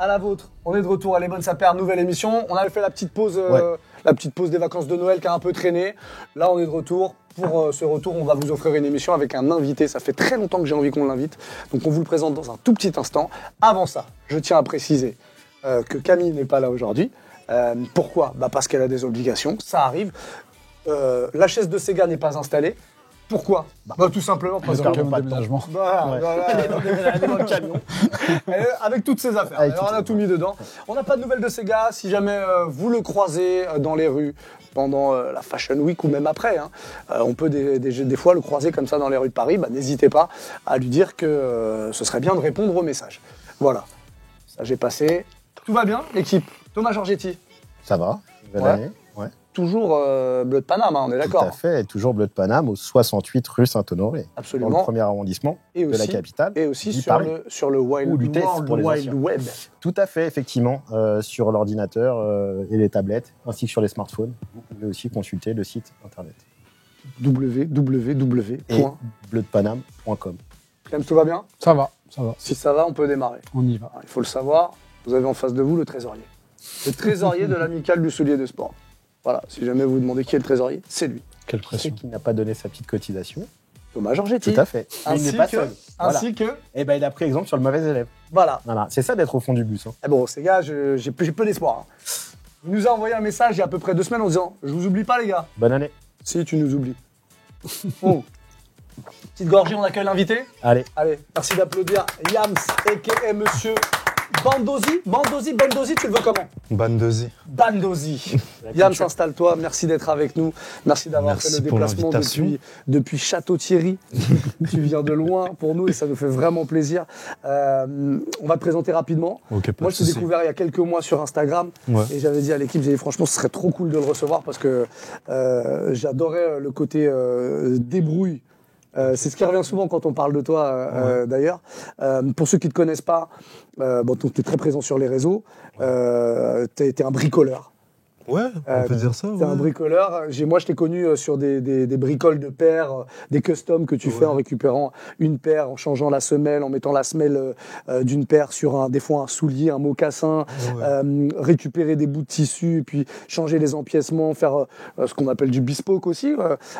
À la vôtre. On est de retour à Les Bonnes Sapères, nouvelle émission. On avait fait la petite pause des vacances de Noël qui a un peu traîné. Là, on est de retour. Pour ce retour, on va vous offrir une émission avec un invité. Ça fait très longtemps que j'ai envie qu'on l'invite. Donc, on vous le présente dans un tout petit instant. Avant ça, je tiens à préciser que Camille n'est pas là aujourd'hui. Pourquoi ? Parce qu'elle a des obligations. Ça arrive. La chaise de Sega n'est pas installée. Pourquoi ? Tout simplement parce que pas de déménagement. Dans le camion. Avec toutes ses affaires. Alors, on a tout mis dedans. On n'a pas de nouvelles de Sega. Si jamais vous le croisez dans les rues pendant la Fashion Week ou même après, on peut des fois le croiser comme ça dans les rues de Paris. N'hésitez pas à lui dire que ce serait bien de répondre aux messages. Voilà. Ça, j'ai passé. Tout va bien, l'équipe. Thomas Georgetti. Ça va. Bonne année. Ouais. Toujours Bleu de Paname, on est d'accord. Tout à fait, toujours Bleu de Paname, au 68 rue Saint-Honoré. Absolument. Dans le premier arrondissement de la capitale. Et aussi sur le Wild Web. Tout à fait, effectivement, sur l'ordinateur et les tablettes, ainsi que sur les smartphones. Vous pouvez aussi consulter le site internet. www.bleudepaname.com. Clem, tout va bien ? Ça va. Si ça va, on peut démarrer. On y va. Alors, il faut le savoir, vous avez en face de vous le trésorier. Le trésorier de l'amicale du soulier de sport. Voilà, si jamais vous vous demandez qui est le trésorier, c'est lui. Quelle pression. Qui n'a pas donné sa petite cotisation. Thomas Georgetti. Tout à fait. Mais il n'est pas seul. Ainsi que... Eh ben, il a pris exemple sur le mauvais élève. Voilà. C'est ça d'être au fond du bus. Eh bon, ces gars, j'ai peu d'espoir. Il nous a envoyé un message il y a à peu près 2 semaines en disant « Je vous oublie pas, les gars. » Bonne année. Si, tu nous oublies. Bon. Petite gorgée, on accueille l'invité. Allez, merci d'applaudir Yams, a.k.a. Monsieur Bandozi, tu le veux comment ? Bandozi. Yams, installe-toi, merci d'être avec nous. Merci d'avoir fait le déplacement depuis Château-Thierry. Tu viens de loin pour nous et ça nous fait vraiment plaisir. On va te présenter rapidement. Okay, moi, je t'ai découvert il y a quelques mois sur Instagram et j'avais dit à l'équipe, franchement, ce serait trop cool de le recevoir parce que j'adorais le côté débrouille. C'est ce qui revient souvent quand on parle de toi, d'ailleurs. Pour ceux qui ne te connaissent pas, tu es très présent sur les réseaux. Tu as été un bricoleur. Ouais, on peut dire ça. T'es un bricoleur. Moi, je t'ai connu sur des bricoles de paires, des customs que tu fais en récupérant une paire, en changeant la semelle, en mettant la semelle d'une paire sur des fois un soulier, un mocassin, récupérer des bouts de tissu, et puis changer les empiècements, faire ce qu'on appelle du bespoke aussi,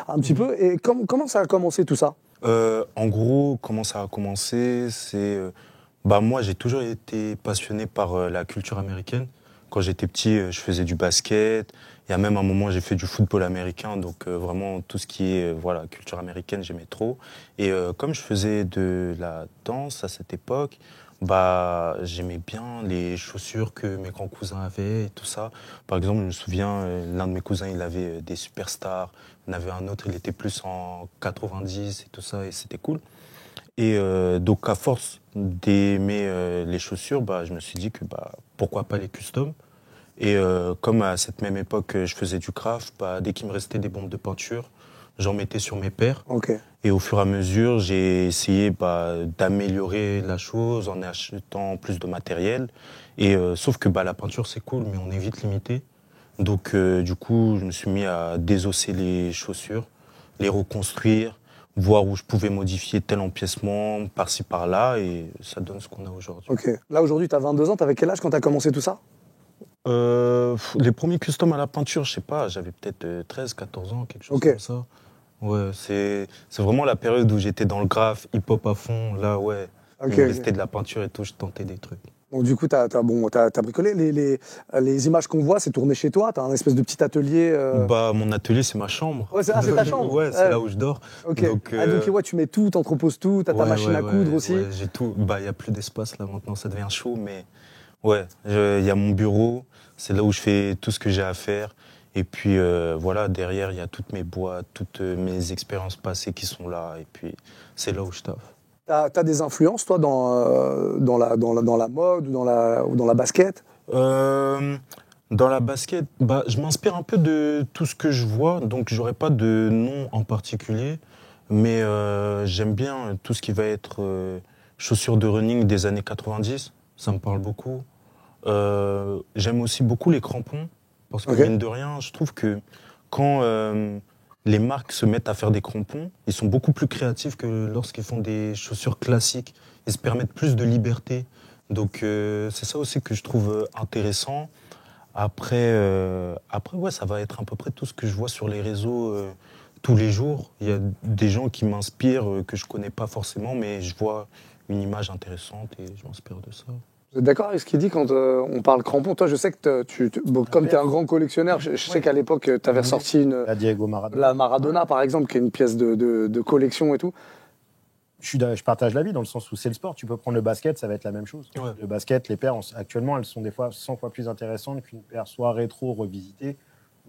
un petit peu. Et comment ça a commencé tout ça ? En gros, comment ça a commencé, c'est... moi, j'ai toujours été passionné par la culture américaine. Quand j'étais petit, je faisais du basket. Il y a même un moment, j'ai fait du football américain. Donc, vraiment, tout ce qui est culture américaine, j'aimais trop. Et comme je faisais de la danse à cette époque, j'aimais bien les chaussures que mes grands cousins avaient et tout ça. Par exemple, je me souviens, l'un de mes cousins, il avait des superstars. Il y en avait un autre, il était plus en 90 et tout ça. Et c'était cool. Et donc, à force d'aimer les chaussures, je me suis dit que pourquoi pas les customs. Et comme à cette même époque, je faisais du craft, dès qu'il me restait des bombes de peinture, j'en mettais sur mes paires. Okay. Et au fur et à mesure, j'ai essayé d'améliorer la chose en achetant plus de matériel. Et sauf que la peinture, c'est cool, mais on est vite limité. Donc, du coup, je me suis mis à désosser les chaussures, les reconstruire, voir où je pouvais modifier tel empiècement, par-ci, par-là, et ça donne ce qu'on a aujourd'hui. Ok. Là, aujourd'hui, tu as 22 ans, t'avais quel âge quand tu as commencé tout ça ? Les premiers customs à la peinture, je sais pas, j'avais peut-être 13, 14 ans, quelque chose comme ça. Ouais, c'est vraiment la période où j'étais dans le graphe, hip-hop à fond, là, il me restait de la peinture et tout, je tentais des trucs. Donc du coup, t'as bricolé. Les images qu'on voit, c'est tourné chez toi. T'as un espèce de petit atelier. Mon atelier, c'est ma chambre. Ouais, c'est ta chambre. Ouais, c'est là où je dors. Ok. Donc tu mets tout, t'entreposes tout. T'as ta machine à coudre aussi. Ouais, j'ai tout. Il y a plus d'espace là maintenant, ça devient chaud, mais il y a mon bureau. C'est là où je fais tout ce que j'ai à faire. Et puis derrière, il y a toutes mes boîtes, toutes mes expériences passées qui sont là. Et puis c'est là où je taffe. T'as des influences, toi, dans la mode ou dans la basket ? Dans la basket, je m'inspire un peu de tout ce que je vois, donc j'aurais pas de nom en particulier, mais j'aime bien tout ce qui va être chaussures de running des années 90, ça me parle beaucoup. J'aime aussi beaucoup les crampons, parce que mine de rien, je trouve que quand les marques se mettent à faire des crampons, ils sont beaucoup plus créatifs que lorsqu'ils font des chaussures classiques. Ils se permettent plus de liberté Donc c'est ça aussi que je trouve intéressant. Après, ouais, ça va être à peu près tout ce que je vois sur les réseaux tous les jours. Il y a des gens qui m'inspirent, que je connais pas forcément, mais je vois une image intéressante et je m'inspire de ça. Vous êtes d'accord avec ce qu'il dit quand on parle crampon? Toi, je sais que comme tu es un grand collectionneur, je sais qu'à l'époque, tu avais ressorti La Diego Maradona. la Maradona, par exemple, qui est une pièce de collection et tout. Je partage l'avis dans le sens où c'est le sport. Tu peux prendre le basket, ça va être la même chose. Ouais. Le basket, les paires, actuellement, elles sont des fois 100 fois plus intéressantes qu'une paire soit rétro revisitée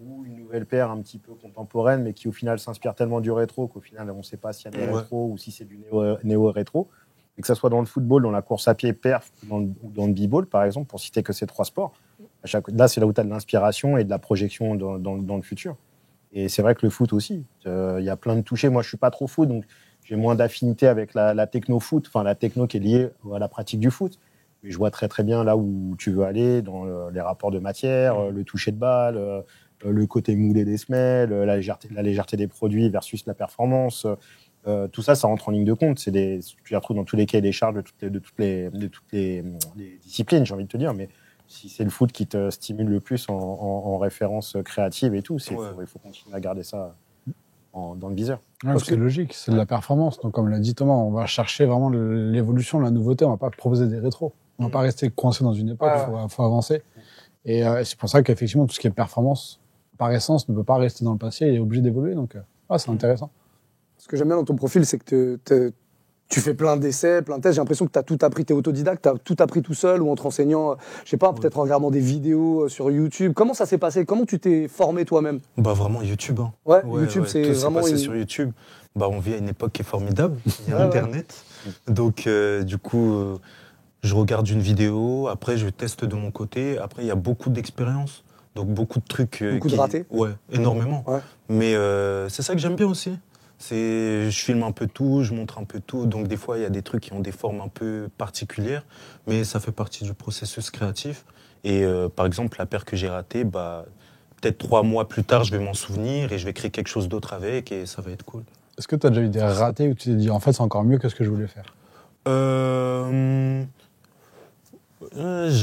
ou une nouvelle paire un petit peu contemporaine, mais qui au final s'inspire tellement du rétro qu'au final, on ne sait pas s'il y a des rétro ou si c'est du néo-rétro. Et que ça soit dans le football, dans la course à pied, perf, ou dans le b-ball, par exemple, pour citer que ces 3 sports. Là, c'est là où tu as de l'inspiration et de la projection dans le futur. Et c'est vrai que le foot aussi, il y a plein de touchés. Moi, je ne suis pas trop foot, donc j'ai moins d'affinité avec la techno-foot, enfin la techno qui est liée à la pratique du foot. Mais je vois très très bien là où tu veux aller, dans les rapports de matière, le toucher de balle, le côté moulé des semelles, la légèreté des produits versus la performance. Tout ça, ça rentre en ligne de compte. Tu les retrouves dans tous les cahiers des charges de toutes les disciplines, j'ai envie de te dire. Mais si c'est le foot qui te stimule le plus en référence créative et tout, il faut continuer à garder ça dans le viseur. Ouais, c'est logique, c'est de la performance. Donc, comme l'a dit Thomas, on va chercher vraiment l'évolution, la nouveauté. On va pas proposer des rétros. On va pas rester coincé dans une époque. Il faut avancer. Et c'est pour ça qu'effectivement, tout ce qui est performance, par essence, ne peut pas rester dans le passé. Il est obligé d'évoluer. Donc, c'est intéressant. Ce que j'aime bien dans ton profil, c'est que tu fais plein d'essais, plein de tests. J'ai l'impression que tu as tout appris, tu es autodidacte, tu as tout appris tout seul ou en te renseignant, je sais pas, peut-être en regardant des vidéos sur YouTube. Comment ça s'est passé? Comment tu t'es formé toi-même? Bah vraiment YouTube. Hein. Ouais, YouTube, c'est tout vraiment... s'est passé sur YouTube. Bah, on vit à une époque qui est formidable. Il y a Internet. Donc, du coup, je regarde une vidéo. Après, je teste de mon côté. Après, il y a beaucoup d'expériences. Donc, beaucoup de trucs... Beaucoup de ratés? Ouais, énormément. Ouais. Mais c'est ça que j'aime bien aussi. Je filme un peu tout, je montre un peu tout. Donc, des fois, il y a des trucs qui ont des formes un peu particulières. Mais ça fait partie du processus créatif. Et par exemple, la paire que j'ai ratée, bah, peut-être 3 mois plus tard, je vais m'en souvenir et je vais créer quelque chose d'autre avec et ça va être cool. Est-ce que tu as déjà eu des ratés où tu t'es dit, en fait, c'est encore mieux que ce que je voulais faire? Je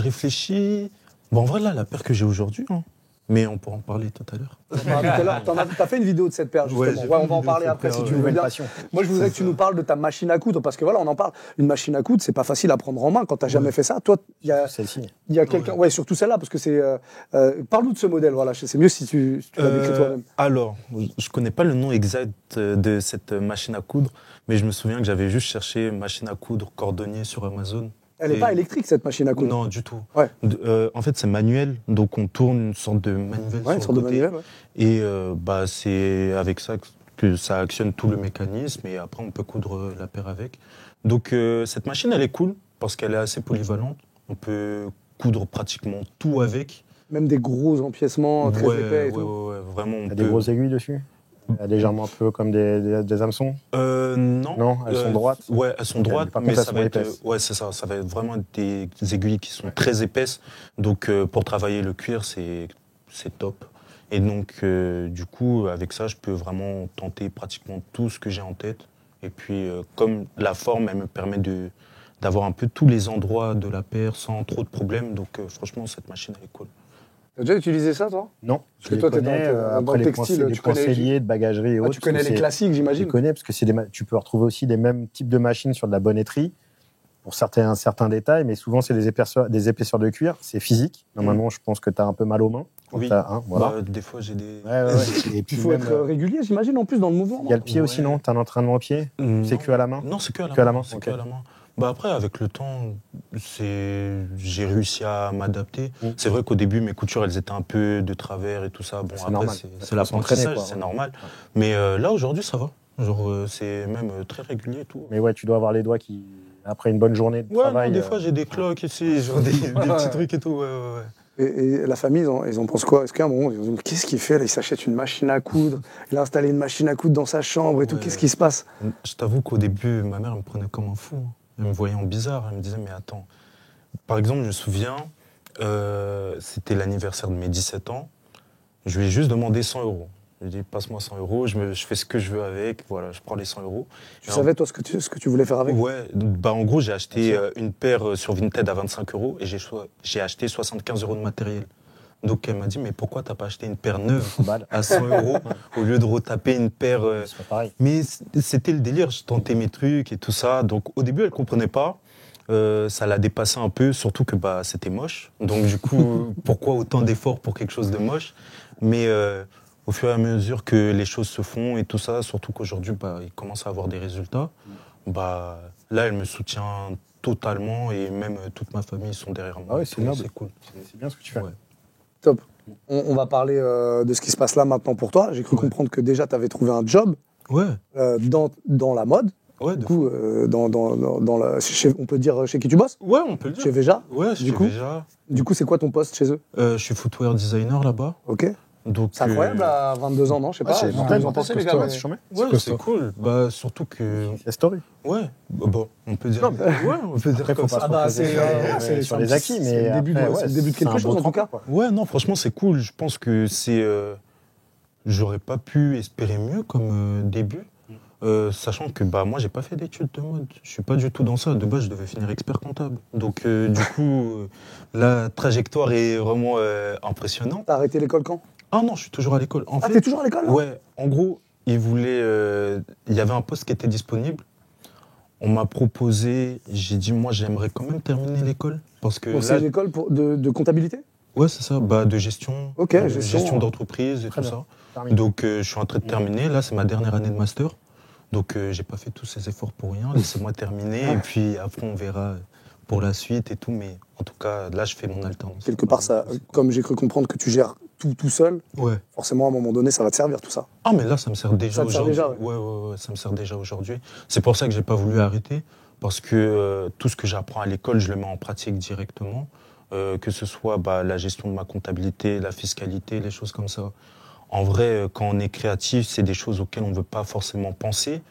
réfléchis. Bon, en vrai, là, la paire que j'ai aujourd'hui, hein. Mais on pourra en parler tout à l'heure. T'as fait une vidéo de cette paire, justement. Ouais, on va en parler après, si tu veux bien. Moi, je voudrais que tu nous parles de ta machine à coudre, parce que voilà, on en parle. Une machine à coudre, c'est pas facile à prendre en main quand t'as jamais fait ça. Toi, il y a quelqu'un... Ouais, surtout celle-là, parce que c'est... Parle-nous de ce modèle, voilà. C'est mieux si tu l'as décrit toi-même. Alors, je connais pas le nom exact de cette machine à coudre, mais je me souviens que j'avais juste cherché machine à coudre cordonnier sur Amazon. Elle n'est pas électrique, cette machine à coudre? Non, du tout. Ouais. En fait, c'est manuel, donc on tourne une sorte de manivelle sur le côté. Et bah, c'est avec ça que ça actionne tout le mécanisme et après on peut coudre la paire avec. Donc cette machine, elle est cool parce qu'elle est assez polyvalente. On peut coudre pratiquement tout avec. Même des gros empiècements très épais et tout. Ouais, vraiment. Il y a des grosses aiguilles dessus? Légèrement un peu comme des hameçons? Non. Non, elles sont droites? Ouais, elles sont droites, par mais contre, ça va être... Ouais, c'est ça. Ça va être vraiment des aiguilles qui sont très épaisses. Donc, pour travailler le cuir, c'est top. Et donc, du coup, avec ça, je peux vraiment tenter pratiquement tout ce que j'ai en tête. Et puis, comme la forme, elle me permet d'avoir un peu tous les endroits de la paire sans trop de problèmes. Donc, franchement, cette machine, elle est cool. T'as déjà utilisé ça, toi? Non. Parce que toi, t'es dans le textile, les conseillers de bagagerie et autres. Tu connais les classiques, j'imagine? Je connais, parce que tu peux retrouver aussi les mêmes types de machines sur de la bonneterie, pour certains détails, mais souvent, c'est des épaisseurs de cuir. C'est physique. Normalement, je pense que tu as un peu mal aux mains. Oui. Voilà. Bah, des fois, j'ai des... Et puis il faut être régulier, j'imagine, en plus, dans le mouvement. Il y a le pied aussi, non? Tu as un entraînement au pied? C'est que à la main? Non, c'est que à la main. Que à la main. Bah après, avec le temps, j'ai réussi à m'adapter. C'est vrai qu'au début, mes coutures, elles étaient un peu de travers et tout ça. Bon, après, c'est l'apprentissage, c'est normal. Mais là, aujourd'hui, ça va. Genre, c'est même très régulier et tout. Mais ouais, tu dois avoir les doigts qui... Après une bonne journée de travail... Non, des fois, j'ai des cloques ici, genre des petits trucs et tout. Et la famille, ils en pensent quoi? Est-ce qu'à un moment, ils ont dit, mais qu'est-ce qu'il fait là? Il s'achète une machine à coudre, il a installé une machine à coudre dans sa chambre et tout. Qu'est-ce qui se passe? Je t'avoue qu'au début, ma mère me prenait comme un fou. Elle me voyait en bizarre, elle me disait, mais attends. Par exemple, je me souviens, c'était l'anniversaire de mes 17 ans, je lui ai juste demandé 100 €. Je dis, passe-moi 100 €, je fais ce que je veux avec, voilà, je prends les 100 €. Tu savais, toi, ce que tu voulais faire avec? Ouais, bah en gros, j'ai acheté une paire sur Vinted à 25 € et j'ai acheté 75 € de matériel. Donc elle m'a dit, mais pourquoi t'as pas acheté une paire neuve à 100 € au lieu de retaper une paire C'est pas pareil. Mais c'était le délire, je tentais mes trucs et tout ça. Donc au début, elle comprenait pas. Ça l'a dépassé un peu, surtout que bah c'était moche. Donc du coup, pourquoi autant d'efforts pour quelque chose de moche? Mais au fur et à mesure que les choses se font et tout ça, surtout qu'aujourd'hui, bah, il commence à avoir des résultats, bah, là, elle me soutient totalement et même toute ma famille sont derrière moi. Ah ouais, c'est noble. C'est cool. C'est bien ce que tu fais. Ouais. Top. On va parler de ce qui se passe là maintenant pour toi. J'ai cru comprendre que déjà, tu avais trouvé un job Ouais. dans la mode. Ouais, Du coup, on peut dire chez qui tu bosses? ouais, on peut le dire. Chez Veja? Ouais, Du coup, déjà. Du coup, c'est quoi ton poste chez eux? Je suis footwear designer là-bas. Ok. Donc, C'est incroyable à 22 ans, non? Je sais pas. c'est Vous mortel, en pensez, les gars? costaud, mais- c'est chambé. Ouais, C'est c'est cool. Bah, surtout que. C'est la story. Ouais, bon, on peut dire. Non, mais- Ouais, on peut dire Après, comme faut pas ça. se bah, reposer c'est sur un les petit- acquis, c'est mais le début de- après, c'est le début de quelque un chose, beau en tout cas. tremplin, quoi. Ouais, non, franchement, c'est cool. Je pense que c'est. J'aurais pas pu espérer mieux comme début. Sachant que bah moi j'ai pas fait d'études de mode, je suis pas du tout dans ça. De base je devais finir expert comptable. Donc du coup la trajectoire est vraiment impressionnante. T'as arrêté l'école quand? Ah non, je suis toujours à l'école. En Ah, fait, t'es toujours à l'école là? ouais, en gros, il y avait un poste qui était disponible. On m'a proposé, j'ai dit moi j'aimerais quand même terminer l'école parce que Donc, là, c'est une école de comptabilité? ouais c'est ça, bah de gestion, Ok, gestion. d'entreprise et Très tout bien. ça. Terminé. Donc je suis en train de terminer. Là c'est ma dernière année de master. Donc j'ai pas fait tous ces efforts pour rien. Laissez-moi terminer et puis après on verra pour la suite et tout. Mais en tout cas là je fais mon alternance. Quelque part, ça, comme j'ai cru comprendre que tu gères tout seul, Ouais. forcément, à un moment donné, ça va te servir tout ça. Ah mais là ça me sert déjà Ça te sert aujourd'hui. déjà, Ouais, ça me sert déjà aujourd'hui. C'est pour ça que j'ai pas voulu arrêter parce que tout ce que j'apprends à l'école je le mets en pratique directement. Que ce soit bah, la gestion de ma comptabilité, la fiscalité, les choses comme ça. En vrai, quand on est créatif, c'est des choses auxquelles on ne veut pas forcément penser.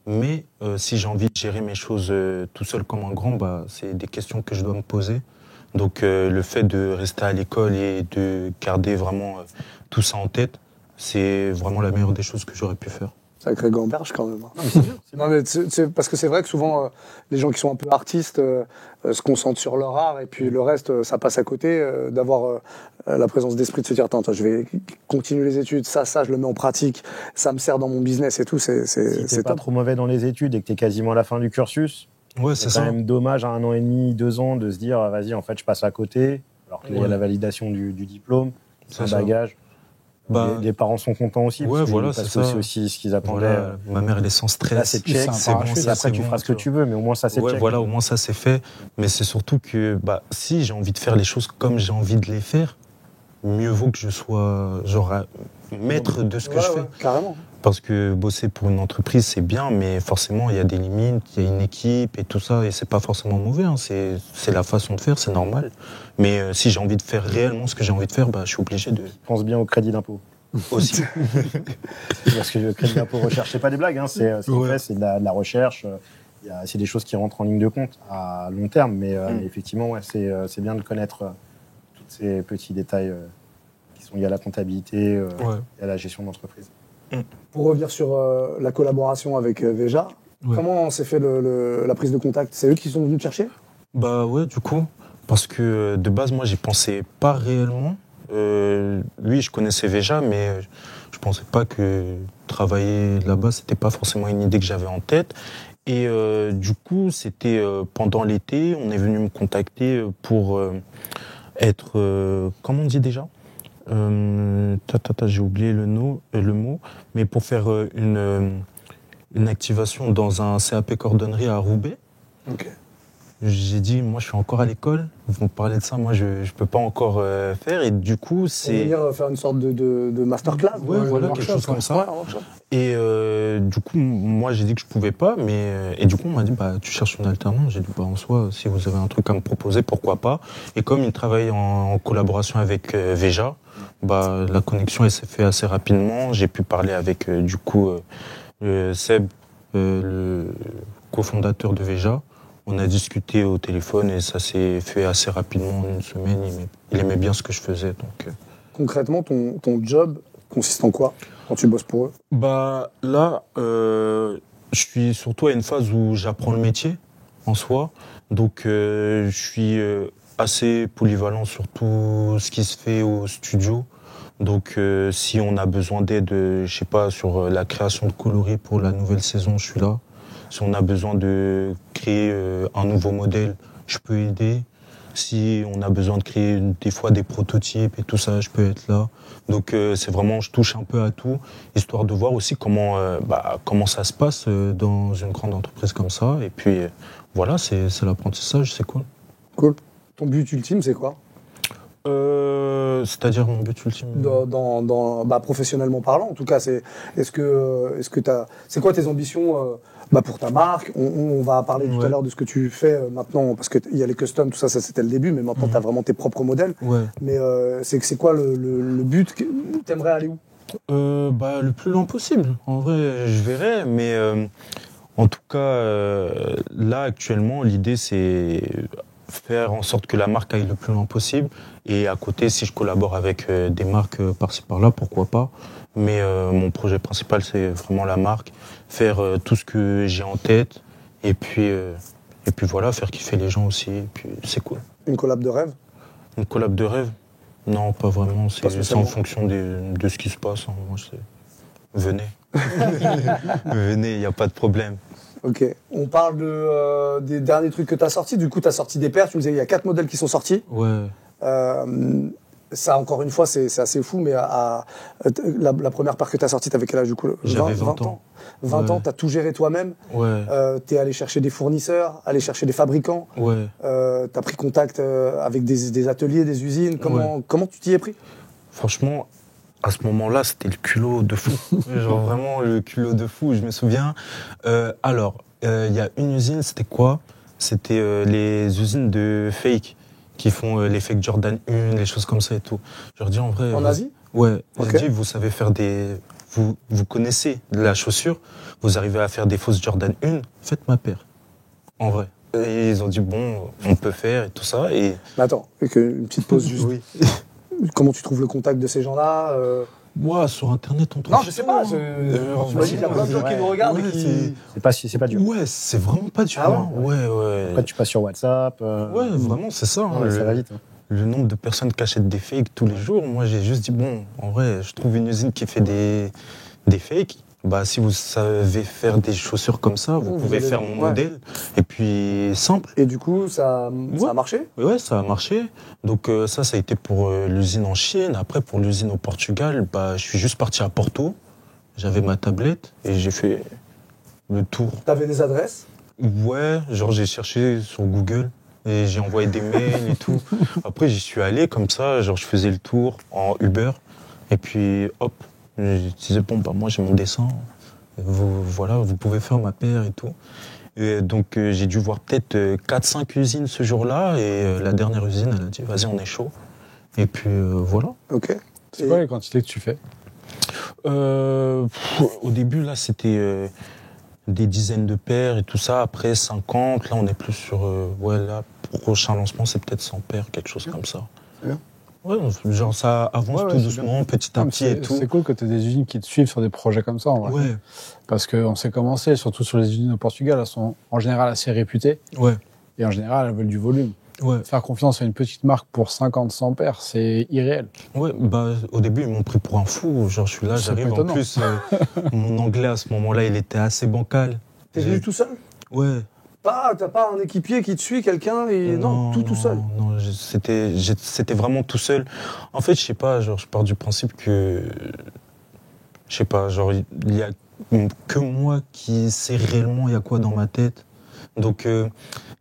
Mais si j'ai envie de gérer mes choses tout seul comme un grand, bah, c'est des questions que je dois me poser. Donc le fait de rester à l'école et de garder vraiment tout ça en tête, c'est vraiment la meilleure des choses que j'aurais pu faire. Sacré gamberge quand même. Non, mais c'est bien. Non, mais parce que c'est vrai que souvent, les gens qui sont un peu artistes se concentrent sur leur art et puis le reste, ça passe à côté. D'avoir la présence d'esprit de se dire, attends, je vais continuer les études, ça, je le mets en pratique, ça me sert dans mon business et tout, Si c'est t'es pas top. trop mauvais dans les études et que t'es quasiment à la fin du cursus, Ouais, c'est quand même dommage à 1 an et demi, 2 ans de se dire vas-y en fait je passe à côté alors qu'il y a Ouais. la validation du diplôme, c'est un ça. bagage. Bah, Les parents sont contents aussi ouais, parce voilà, que c'est c'est ça. aussi ce qu'ils attendaient. voilà, ma mère elle est sans stress. Là c'est check, C'est un c'est bon, parachute, ça, après c'est tu bon, feras ce que tu veux, mais au moins ça c'est Ouais, check. voilà, au moins ça c'est fait. Mais c'est surtout que bah, si j'ai envie de faire les choses comme j'ai envie de les faire, mieux vaut que je sois genre maître de ce que Ouais, je ouais, fais. carrément. Parce que bosser pour une entreprise c'est bien, mais forcément il y a des limites, il y a une équipe et tout ça, et c'est pas forcément mauvais. Hein. C'est la façon de faire, c'est normal. Mais si j'ai envie de faire réellement ce que j'ai envie de faire, bah, je suis obligé de Pense bien au crédit d'impôt. aussi. Parce que le crédit d'impôt recherche, c'est pas des blagues, hein, c'est ce qu'il Ouais. fait, c'est de la recherche. C'est des choses qui rentrent en ligne de compte à long terme, mais effectivement, ouais, c'est bien de connaître tous ces petits détails qui sont liés à la comptabilité Ouais. et à la gestion d'entreprise. Pour revenir sur la collaboration avec Veja, Ouais. comment s'est fait la prise de contact? C'est eux qui sont venus te chercher? Bah ouais, du coup, parce que de base, moi, j'y pensais pas réellement. Lui, je connaissais Veja, mais je pensais pas que travailler là-bas, c'était pas forcément une idée que j'avais en tête. Et du coup, c'était pendant l'été, on est venu me contacter pour être, comment on dit déjà j'ai oublié le mot, mais pour faire une activation dans un CAP cordonnerie à Roubaix. Ok. J'ai dit, moi je suis encore à l'école, vous me parlez de ça, moi je peux pas encore faire. Et du coup, Pour c'est. venir faire une sorte de masterclass? Ouais, voilà, un quelque workshop, chose comme quoi. ça. Ouais, un workshop. Et du coup, moi j'ai dit que je pouvais pas, mais. Et du coup, on m'a dit, bah tu cherches une alternance. J'ai dit, bah en soi, si vous avez un truc à me proposer, pourquoi pas. Et comme il travaille en collaboration avec Veja, bah la connexion elle s'est faite assez rapidement. J'ai pu parler avec du coup Seb, le cofondateur de Veja. On a discuté au téléphone et ça s'est fait assez rapidement en une semaine. Il aimait bien ce que je faisais. Donc, Concrètement, ton job consiste en quoi quand tu bosses pour eux? Bah là, je suis surtout à une phase où j'apprends le métier en soi. Donc je suis assez polyvalent sur tout ce qui se fait au studio. Donc si on a besoin d'aide, je sais pas, sur la création de coloris pour la nouvelle saison, je suis là. Si on a besoin de créer un nouveau modèle, je peux aider. Si on a besoin de créer des fois des prototypes et tout ça, je peux être là. Donc c'est vraiment, je touche un peu à tout, histoire de voir aussi comment ça se passe dans une grande entreprise comme ça. Et puis voilà, c'est l'apprentissage, c'est cool. Cool. Ton but ultime, c'est quoi? C'est-à-dire mon but ultime professionnellement parlant, en tout cas, c'est quoi tes ambitions pour ta marque? On va parler tout à l'heure de ce que tu fais maintenant, parce qu'il y a les customs, tout ça, c'était le début, mais maintenant tu as vraiment tes propres modèles. Ouais. Mais c'est quoi le but? T'aimerais aller où? Le plus loin possible. En vrai, je verrai, mais en tout cas, là actuellement, l'idée c'est faire en sorte que la marque aille le plus loin possible. Et à côté, si je collabore avec des marques par-ci par-là, pourquoi pas. Mais mon projet principal, c'est vraiment la marque, faire tout ce que j'ai en tête, et puis voilà, faire kiffer les gens aussi. Et puis c'est cool. Une collab de rêve? Une collab de rêve? Non, pas vraiment. C'est en fonction de ce qui se passe. Hein. Moi, venez. Venez, il n'y a pas de problème. Ok. On parle des derniers trucs que tu as sortis. Du coup, tu as sorti des paires. Tu me disais, il y a 4 modèles qui sont sortis. Ouais. Ça, encore une fois, c'est assez fou, mais la première paire que tu as sortie, t'avais quel âge du coup? J'avais 20 ans. 20 ans, tu as tout géré toi-même. Ouais. Tu es allé chercher des fournisseurs, allé chercher des fabricants. Ouais. Tu as pris contact avec des ateliers, des usines. Comment tu t'y es pris? Franchement, à ce moment-là, c'était le culot de fou. Genre vraiment le culot de fou. Je me souviens. Il y a une usine, c'était quoi? C'était les usines de fake qui font les fake Jordan 1, les choses comme ça et tout. Je leur dis en vrai. En Asie? Ouais. Okay. Je dis, vous savez faire vous connaissez la chaussure, vous arrivez à faire des fausses Jordan 1, faites ma paire. En vrai. Et ils ont dit, bon, on peut faire et tout ça. Et... Mais attends, une petite pause juste. Oui. Comment tu trouves le contact de ces gens-là? Moi, sur Internet, on trouve. Non, je sais pas. J'imagine qu'il y a plein de gens qui nous regardent. C'est pas dur. Ouais, c'est vraiment pas dur. Ah ouais? Ouais. Après, tu passes sur WhatsApp. Ouais, vraiment, c'est ça. Ouais, ça va vite. Hein. Le nombre de personnes qui achètent des fakes tous les jours, moi, j'ai juste dit, bon, en vrai, je trouve une usine qui fait des fakes. Bah, si vous savez faire des chaussures comme ça, vous pouvez faire mon modèle. Et puis, simple. Et du coup, ça a marché? Ouais, ça a marché. Donc, ça a été pour l'usine en Chine. Après, pour l'usine au Portugal, je suis juste parti à Porto. J'avais ma tablette et j'ai fait le tour. T'avais des adresses? Ouais, genre j'ai cherché sur Google et j'ai envoyé des mails et tout. Après, j'y suis allé comme ça, genre je faisais le tour en Uber. Et puis, hop. Je disais, moi j'ai mon dessin, vous pouvez faire ma paire et tout. Et donc j'ai dû voir peut-être 4-5 usines ce jour-là, et la dernière usine, elle a dit, vas-y, on est chaud. Et puis voilà. Ok. C'est quoi les quantités que tu fais? Au début, là, c'était des dizaines de paires et tout ça. Après, 50. Là, on est plus sur... là, prochain lancement, c'est peut-être 100 paires, quelque chose comme ça. Bien. Ouais, genre ça avance tout doucement, petit à petit et tout. C'est cool que tu aies des usines qui te suivent sur des projets comme ça, en vrai. Ouais. Parce qu'on sait commencer, surtout sur les usines au Portugal, elles sont en général assez réputées. Ouais. Et en général, elles veulent du volume. Ouais. Faire confiance à une petite marque pour 50-100 paires, c'est irréel. Ouais, au début, ils m'ont pris pour un fou. Genre, je suis là, j'arrive. En plus, mon anglais à ce moment-là, il était assez bancal. T'es venu tout seul? Ouais. T'as pas un équipier qui te suit, quelqu'un et non, tout seul. Non, c'était vraiment tout seul. En fait, je sais pas, genre je pars du principe que je sais pas, genre il y a que moi qui sais réellement il y a quoi dans ma tête. Donc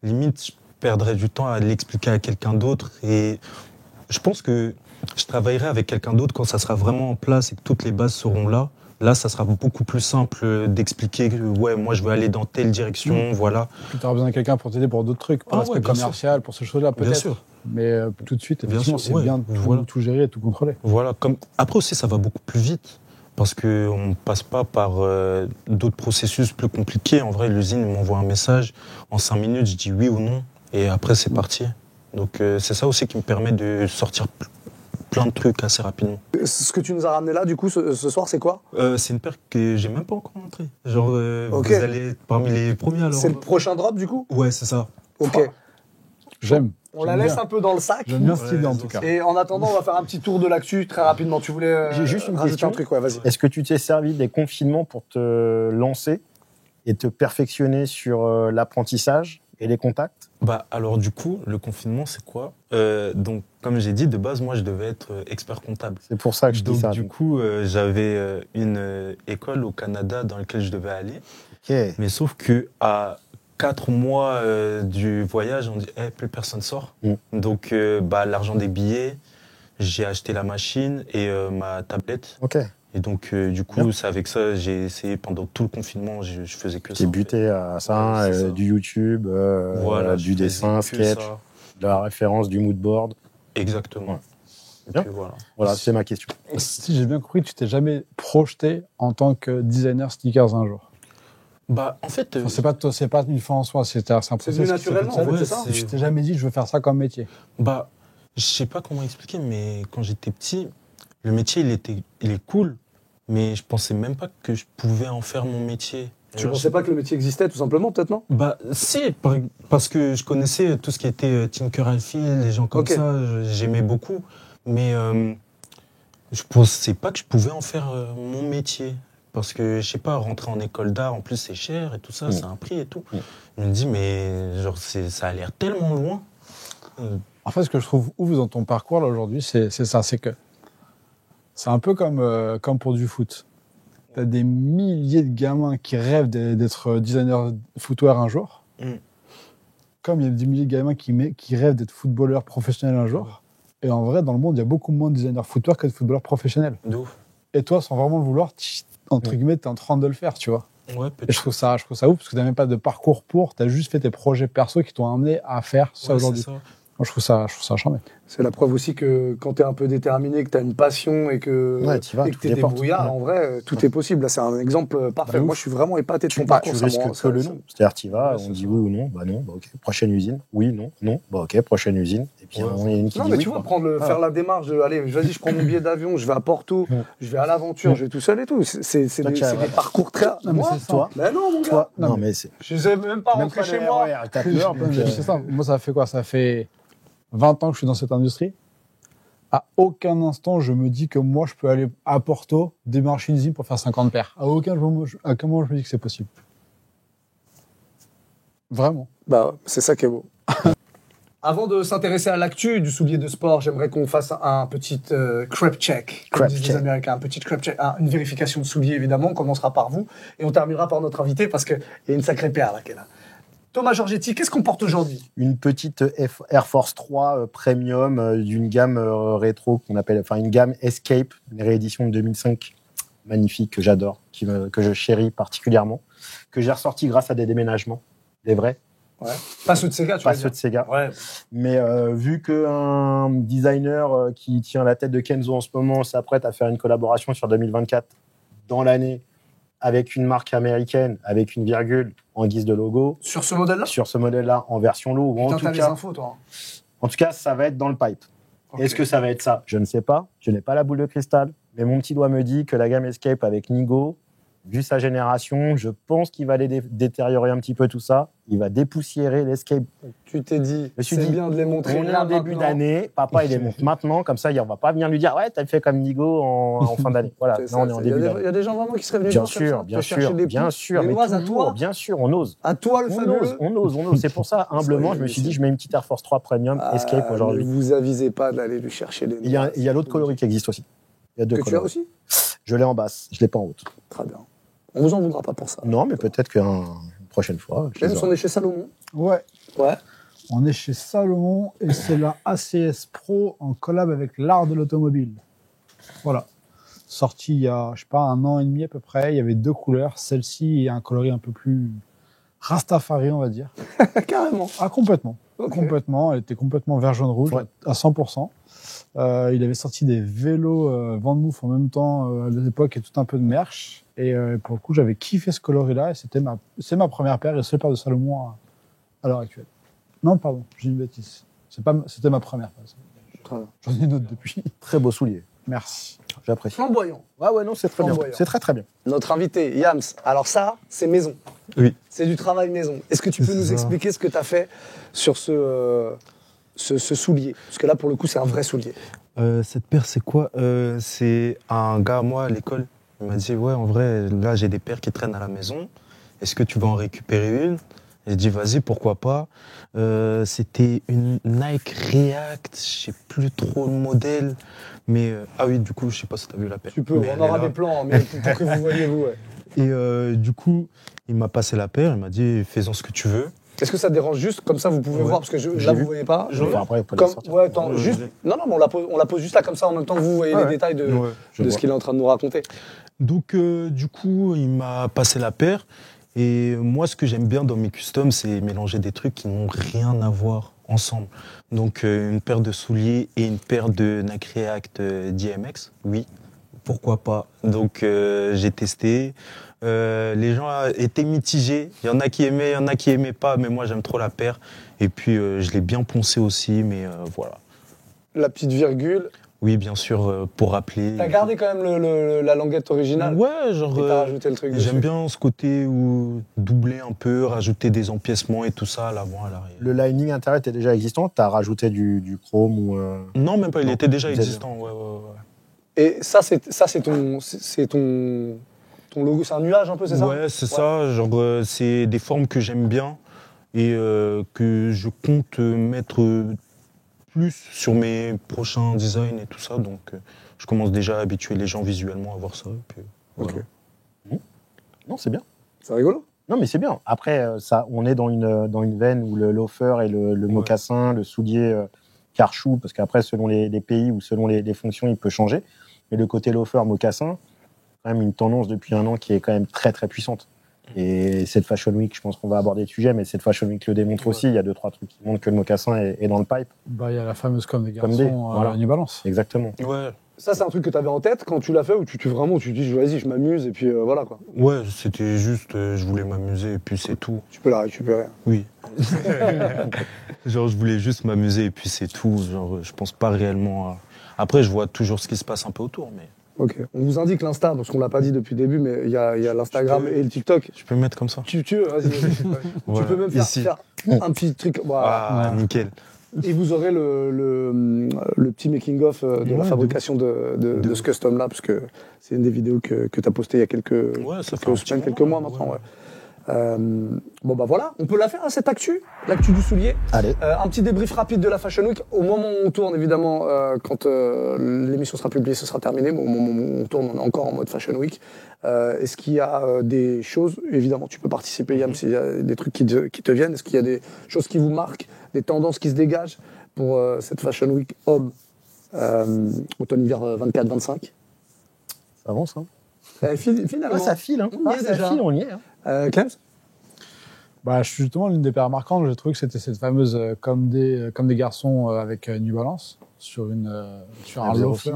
limite je perdrais du temps à l'expliquer à quelqu'un d'autre, et je pense que je travaillerai avec quelqu'un d'autre quand ça sera vraiment en place et que toutes les bases seront là. Là, ça sera beaucoup plus simple d'expliquer que moi, je veux aller dans telle direction, voilà. Tu auras besoin de quelqu'un pour t'aider pour d'autres trucs, pour l'aspect commercial, pour ces choses-là, peut-être. Bien sûr. Mais tout de suite, effectivement, c'est bien de tout gérer et tout contrôler. Voilà. Après aussi, ça va beaucoup plus vite, parce qu'on ne passe pas par d'autres processus plus compliqués. En vrai, l'usine m'envoie un message, en 5 minutes, je dis oui ou non, et après, c'est parti. Donc, c'est ça aussi qui me permet de sortir plein de trucs assez rapidement. Ce que tu nous as ramené là, du coup, ce soir, c'est quoi? C'est une paire que j'ai même pas encore montrée. Genre, Ok. vous allez être parmi les premiers alors. C'est le prochain drop, du coup? Ouais, c'est ça. Ok. J'aime. On la J'aime laisse bien. un peu dans le sac. J'aime bien cette idée en Ouais, tout cas. Et en attendant, on va faire un petit tour de l'actu très rapidement. Tu voulais J'ai juste une rajouter question. un truc, ouais, vas-y. Est-ce que tu t'es servi des confinements pour te lancer et te perfectionner sur l'apprentissage et les contacts? Bah alors du coup, le confinement, c'est quoi? Donc, comme j'ai dit, de base, moi, je devais être expert comptable. C'est pour ça que je dis Donc ça. du coup, j'avais une école au Canada dans laquelle je devais aller. Ok. Mais sauf que à 4 mois du voyage, on dit plus personne sort. Donc l'argent des billets, j'ai acheté la machine et ma tablette. Ok. Et donc du coup, c'est avec ça, j'ai essayé pendant tout le confinement, je faisais que ça. T'es buté à ça, Ouais, c'est ça. du YouTube, Voilà, du je dessin, faisais que sketch, ça. de la référence, du moodboard. Exactement. Ouais. Et Bien. puis voilà. Voilà, c'est ma question. Si j'ai bien compris, tu t'es jamais projeté en tant que designer sneakers un jour. Bah en fait, Enfin, c'est pas une fin en soi, c'est un processus. venu qui s'est naturellement, fait en fait, tout c'est seul. ça. Tu t'es jamais dit, je veux faire ça comme métier. bah je sais pas comment expliquer, mais quand j'étais petit, le métier il est cool, mais je pensais même pas que je pouvais en faire mon métier. Tu pensais pas que le métier existait, tout simplement, peut-être, non? Bah si, parce que je connaissais tout ce qui était Tinker Hatfield, les gens comme Ok. ça, j'aimais beaucoup, mais je pensais pas que je pouvais en faire mon métier. Parce que, je sais pas, rentrer en école d'art, en plus c'est cher et tout ça, c'est un prix et tout. Je me dis, mais genre, ça a l'air tellement loin. En fait, ce que je trouve ouf dans ton parcours là aujourd'hui, c'est ça, c'est que c'est un peu comme pour du foot. T'as des milliers de gamins qui rêvent d'être designer footwear un jour. Comme il y a des milliers de gamins qui rêvent d'être footballeurs professionnels un jour. Et en vrai, dans le monde, il y a beaucoup moins de designers footwear que de footballeurs professionnels. De ouf. Et toi, sans vraiment le vouloir, entre guillemets, t'es en train de le faire, tu vois. Ouais, Et peut-être. je trouve ça ouf parce que t'as même pas de parcours t'as juste fait tes projets perso qui t'ont amené à faire ça Ouais, aujourd'hui. c'est ça. Moi, je trouve ça charmant. C'est la preuve aussi que quand t'es un peu déterminé, que t'as une passion et que Ouais, t'y vas, et que tu t'es déportes. débrouillard, Ouais. en vrai, tout est possible. Là, c'est un exemple parfait. Bah, Moi, ouf. je suis vraiment épaté de ton Tu parcours. risques que le nom. C'est-à-dire, tu vas, Ouais, on c'est dit ça. oui ou non, bah non, bah ok, prochaine usine, oui, non, non, bah ok, prochaine usine. Et puis, Ouais. il y a une qui Non, dit mais oui. tu vois, quoi. faire la démarche de, allez, vas-y, je prends mon billet d'avion, je vais à Porto, je vais à l'aventure, je vais tout seul et tout. C'est Toi, des, tu as- c'est des parcours très. Non, mais Moi, c'est ça. Toi, Ben non, mon gars. toi, Non, non, mais- mais c'est. Je sais même pas rentrer chez moi. RER, 4 heures, donc, C'est ça. Moi, ça fait quoi? Ça fait 20 ans que je suis dans cette industrie. À aucun instant, je me dis que moi, je peux aller à Porto, démarcher une usine pour faire 50 paires. À aucun moment, je me dis que c'est possible. Vraiment. Bah, c'est ça qui est beau. Avant de s'intéresser à l'actu du soulier de sport, j'aimerais qu'on fasse un petit crep check, comme Crep disent les check. Américains, un petit crep check, une vérification de soulier évidemment. On commencera par vous et on terminera par notre invité parce qu'il y a une sacrée paire là qui est là. Thomas Giorgetti, qu'est-ce qu'on porte aujourd'hui? Une petite Air Force 3 Premium d'une gamme rétro qu'on appelle, enfin une gamme Escape, une réédition de 2005, magnifique, que j'adore, que je chéris particulièrement, que j'ai ressorti grâce à des déménagements, des vrais, Ouais. Pas ceux de Sega, tu pas veux ceux dire. de Sega. Ouais. Mais vu qu'un designer qui tient la tête de Kenzo en ce moment s'apprête à faire une collaboration sur 2024 dans l'année avec une marque américaine, avec une virgule en guise de logo, Sur ce modèle-là? sur ce modèle-là en version low, ou Putain, t'as les en infos, toi. tout cas, ça va être dans le pipe. Ok. Est-ce que ça va être ça? Je ne sais pas. Je n'ai pas la boule de cristal. Mais mon petit doigt me dit que la gamme Escape avec Nigo, vu sa génération, je pense qu'il va aller détériorer un petit peu tout ça. Il va dépoussiérer l'Escape. Tu t'es dit, me suis c'est dit, bien de les montrer. On est là, en début maintenant. d'année. Papa, il les montre maintenant. Comme ça, on va pas venir lui dire, ouais, t'as fait comme Nigo en fin d'année. Voilà. C'est Non, on est ça, en il y a début des- d'année. Il y a des gens vraiment qui seraient venus Bien voir comme ça, sûr, te bien chercher sûr, des bien pouces, sûr. des Mais noises à toujours, toi. bien sûr, on ose. À toi, le On fabuleux. ose, on ose. C'est pour ça, humblement, je me suis dit, je mets une petite Air Force 3 Premium Escape Ah, aujourd'hui. Ne vous avisez pas d'aller lui chercher des Il y noises. a l'autre coloris qui existe aussi. Il y a deux Que tu as coloris. aussi? Je l'ai en basse, je l'ai pas en haute. Très bien. On vous en voudra pas pour ça. Non, mais peut-être qu'une prochaine fois. je les James, aurai. on est chez Salomon. Ouais. Ouais. On est chez Salomon et c'est la ACS Pro en collab avec l'art de l'automobile. Voilà. Sorti il y a, je sais pas, 1 an et demi à peu près. Il y avait 2 couleurs. Celle-ci et un coloris un peu plus Rastafari, on va dire. Carrément. Ah, complètement. Ok. Complètement. Elle était complètement vert, jaune, rouge Ouais. à 100%. Il avait sorti des vélos Van Moof en même temps à l'époque et tout un peu de merch. Et pour le coup, j'avais kiffé ce coloris-là et c'est ma première paire et seule paire de Salomon à l'heure actuelle. Non, pardon, j'ai une bêtise. C'était ma première paire. J'en ai une autre depuis. Très beau soulier. Merci. J'apprécie. Flamboyant. Ouais, non, c'est très bien. Flamboyant. C'est très, très bien. Notre invité, Yams. Alors ça, c'est maison. Oui. C'est du travail maison. Est-ce que tu peux C'est nous ça. expliquer ce que tu as fait sur ce soulier? Parce que là, pour le coup, c'est un vrai soulier. Cette paire, c'est quoi C'est un gars à moi à l'école. Il m'a dit, ouais, en vrai, là, j'ai des paires qui traînent à la maison. Est-ce que tu vas en récupérer une? J'ai dit, vas-y, pourquoi pas. C'était une Nike React, je sais plus trop le modèle. Mais, ah oui, du coup, je sais pas si tu as vu la paire. Tu peux, Mais on elle aura est là. des plans, mais pour que vous voyez, vous. Ouais. Et du coup, il m'a passé la paire. Il m'a dit, fais-en ce que tu veux. Est-ce que ça te dérange juste? Comme ça, vous pouvez Ouais. voir, parce que J'ai là, vu. vous voyez pas. Enfin, après, on peut la Comme, sortir. ouais, attends, Ouais, juste. ouais. Non, mais on la pose juste là, comme ça, en même temps que vous voyez les Ouais. détails de Ouais, je ce vois. qu'il est en train de nous raconter. Donc, du coup, il m'a passé la paire. Et moi, ce que j'aime bien dans mes customs, c'est mélanger des trucs qui n'ont rien à voir ensemble. Donc, une paire de souliers et une paire de Nike React DMX, oui, pourquoi pas. Donc, j'ai testé. Les gens étaient mitigés. Il y en a qui aimaient, il y en a qui aimaient pas. Mais moi, j'aime trop la paire. Et puis, je l'ai bien poncé aussi. Mais voilà. La petite virgule. Oui, bien sûr, pour rappeler. T'as gardé quand même la languette originale. Ouais, genre. Et t'as rajouté le truc dessus. J'aime bien ce côté où doubler un peu, rajouter des empiècements et tout ça à l'avant, à l'arrière. Le lining intérieur était déjà existant. Tu as rajouté du chrome ou. Non, même pas, il Non, était déjà déjà. existant. Ouais. Et ça, c'est ton logo. C'est un nuage un peu, c'est ça? Ouais, c'est ça. Genre, c'est des formes que j'aime bien et que je compte mettre plus sur mes prochains designs et tout ça. Donc, je commence déjà à habituer les gens visuellement à voir ça. Et puis, voilà. Ok. Non, c'est bien. C'est rigolo. Non, mais c'est bien. Après, ça, on est dans une veine où le loafer et le mocassin, le soulier carchou, parce qu'après, selon les pays ou selon les fonctions, il peut changer. Mais le côté loafer, mocassin, quand même une tendance depuis un an qui est quand même très, très puissante. Et cette Fashion Week, je pense qu'on va aborder le sujet, mais cette Fashion Week le démontre aussi. Il y a 2-3 trucs qui montrent que le mocassin est dans le pipe. Bah, il y a la fameuse com des Comme garçons des, voilà. à New Balance. Exactement. Ouais. Ça, c'est un truc que tu avais en tête quand tu l'as fait ou tu dis, vas-y, je m'amuse et puis voilà quoi. Ouais, c'était juste, je voulais m'amuser et puis c'est tout. Tu peux la récupérer. Oui. Genre, je voulais juste m'amuser et puis c'est tout. Genre, je pense pas réellement à... Après, je vois toujours ce qui se passe un peu autour, mais... Ok. On vous indique l'Insta, parce qu'on l'a pas dit depuis le début, mais il y a l'Instagram et le TikTok. Je peux me mettre comme ça. Tu veux, vas-y. Voilà. Tu peux même Ici. faire un petit truc. Voilà. Ah, nickel. Et vous aurez le petit making-of de la Ouais, fabrication de ce custom-là, parce que c'est une des vidéos que tu as postées il y a quelques Ça fait un petit semaines, quelques moment, mois maintenant. ouais. Ouais. Bon bah voilà, on peut la faire, cette actu, l'actu du soulier. Allez. Un petit débrief rapide de la Fashion Week. Au moment où on tourne, évidemment, quand l'émission sera publiée, ce sera terminé. Mais au moment où on tourne, on est encore en mode Fashion Week. Est-ce qu'il y a des choses, évidemment, tu peux participer, Yam, s'il y a des trucs qui te viennent. Est-ce qu'il y a des choses qui vous marquent, des tendances qui se dégagent pour cette Fashion Week homme automne-hiver 24-25? Ça avance, hein. Finalement, ça file, hein. on y est Ça déjà. file, on y est. Hein. Clems? Bah, justement, l'une des paires marquantes, j'ai trouvé que c'était cette fameuse comme des garçons avec New Balance sur un loafer.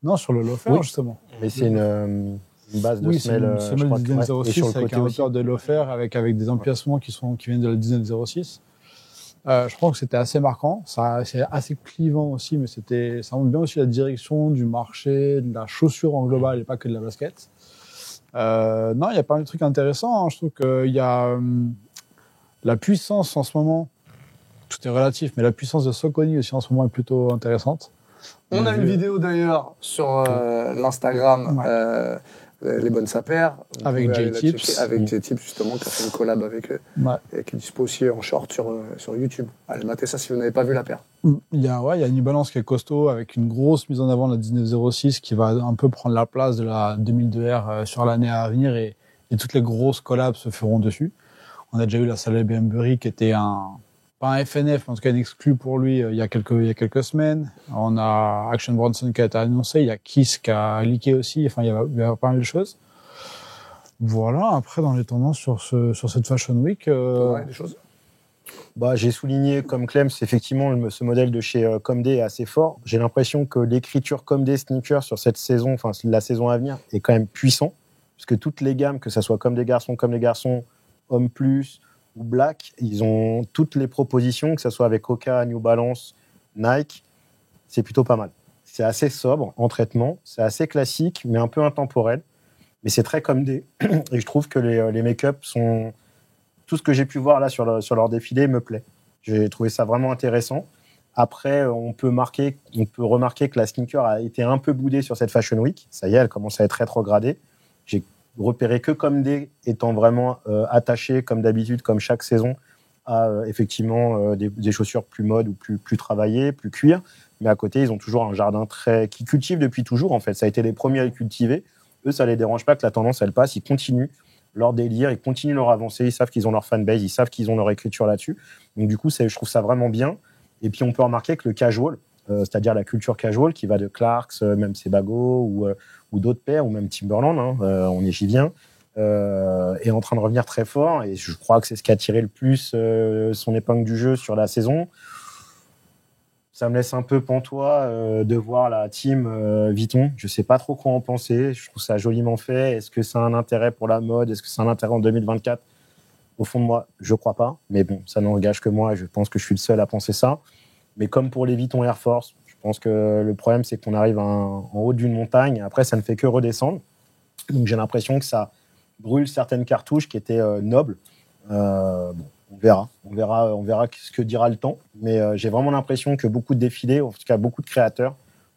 Non, sur le loafer, Oui. justement. Mais c'est une base de Oui, c'est semelle, une je semelle crois que, ouais. 1906 Et sur le avec côté un aussi. hauteur de loafer avec des empiècements qui viennent de la 1906. Je crois que c'était assez marquant. C'est assez clivant aussi, mais ça montre bien aussi la direction du marché, de la chaussure en global et pas que de la basket. Non, il y a pas mal de trucs intéressants. Hein. Je trouve qu'il y a la puissance en ce moment. Tout est relatif, mais la puissance de Saucony aussi en ce moment est plutôt intéressante. On a une vidéo d'ailleurs sur l'Instagram, Ouais. Les Bonnes Sapères. Vous Avec pouvez aller la J-Tips. checker. Avec J-Tips, justement, qui a fait une collab avec eux, Ouais. et qui est dispo aussi en short sur YouTube. Allez, matez ça si vous n'avez pas vu la paire. Il y a une New Balance qui est costaud avec une grosse mise en avant de la 1906 qui va un peu prendre la place de la 2002R sur l'année à venir et toutes les grosses collabs se feront dessus. On a déjà eu la Saleh Bembury qui était pas un FNF, mais en tout cas un exclu pour lui il y a quelques semaines. On a Action Bronson qui a été annoncé, il y a Kiss qui a leaké aussi, enfin il y a pas mal de choses. Voilà, après dans les tendances sur cette Fashion Week, Ouais, des choses. Bah, j'ai souligné, comme Clems, effectivement, ce modèle de chez Comd est assez fort. J'ai l'impression que l'écriture Comd Sneaker sur cette saison, enfin la saison à venir, est quand même puissant. Parce que toutes les gammes, que ça soit comme des garçons, Homme Plus ou Black, ils ont toutes les propositions, que ça soit avec Hoka, New Balance, Nike. c'est plutôt pas mal. C'est assez sobre en traitement, c'est assez classique, mais un peu intemporel. Mais c'est très comme des. Et je trouve que les make-up sont. Tout ce que j'ai pu voir là sur leur défilé me plaît. J'ai trouvé ça vraiment intéressant. Après, on peut remarquer que la sneaker a été un peu boudée sur cette Fashion Week. Ça y est, elle commence à être rétrogradée. J'ai repéré que Comdé étant vraiment attaché, comme d'habitude, comme chaque saison, à effectivement des chaussures plus mode ou plus travaillées, plus cuir. Mais à côté, ils ont toujours un jardin qui cultive depuis toujours, en fait. Ça a été les premiers à le cultiver. Eux, ça les dérange pas que la tendance, elle passe. Ils continuent leur délire, ils continuent leur avancée. Ils savent qu'ils ont leur fanbase, ils savent qu'ils ont leur écriture là-dessus. Donc, du coup, je trouve ça vraiment bien. Et puis, on peut remarquer que le casual, c'est-à-dire la culture casual, qui va de Clarks, même Sebago, ou d'autres paires, ou même Timberland, j'y viens, est en train de revenir très fort. Et je crois que c'est ce qui a tiré le plus son épingle du jeu sur la saison. Ça me laisse un peu pantois de voir la team Vuitton. Je ne sais pas trop quoi en penser. Je trouve ça joliment fait. Est-ce que ça a un intérêt pour la mode? Est-ce que ça a un intérêt en 2024? Au fond de moi, je ne crois pas. Mais bon, ça n'engage que moi. Je pense que je suis le seul à penser ça. Mais comme pour les Vuitton Air Force, je pense que le problème, c'est qu'on arrive en haut d'une montagne. Après, ça ne fait que redescendre. Donc, j'ai l'impression que ça brûle certaines cartouches qui étaient nobles. On verra ce que dira le temps. Mais j'ai vraiment l'impression que beaucoup de défilés, en tout cas beaucoup de créateurs,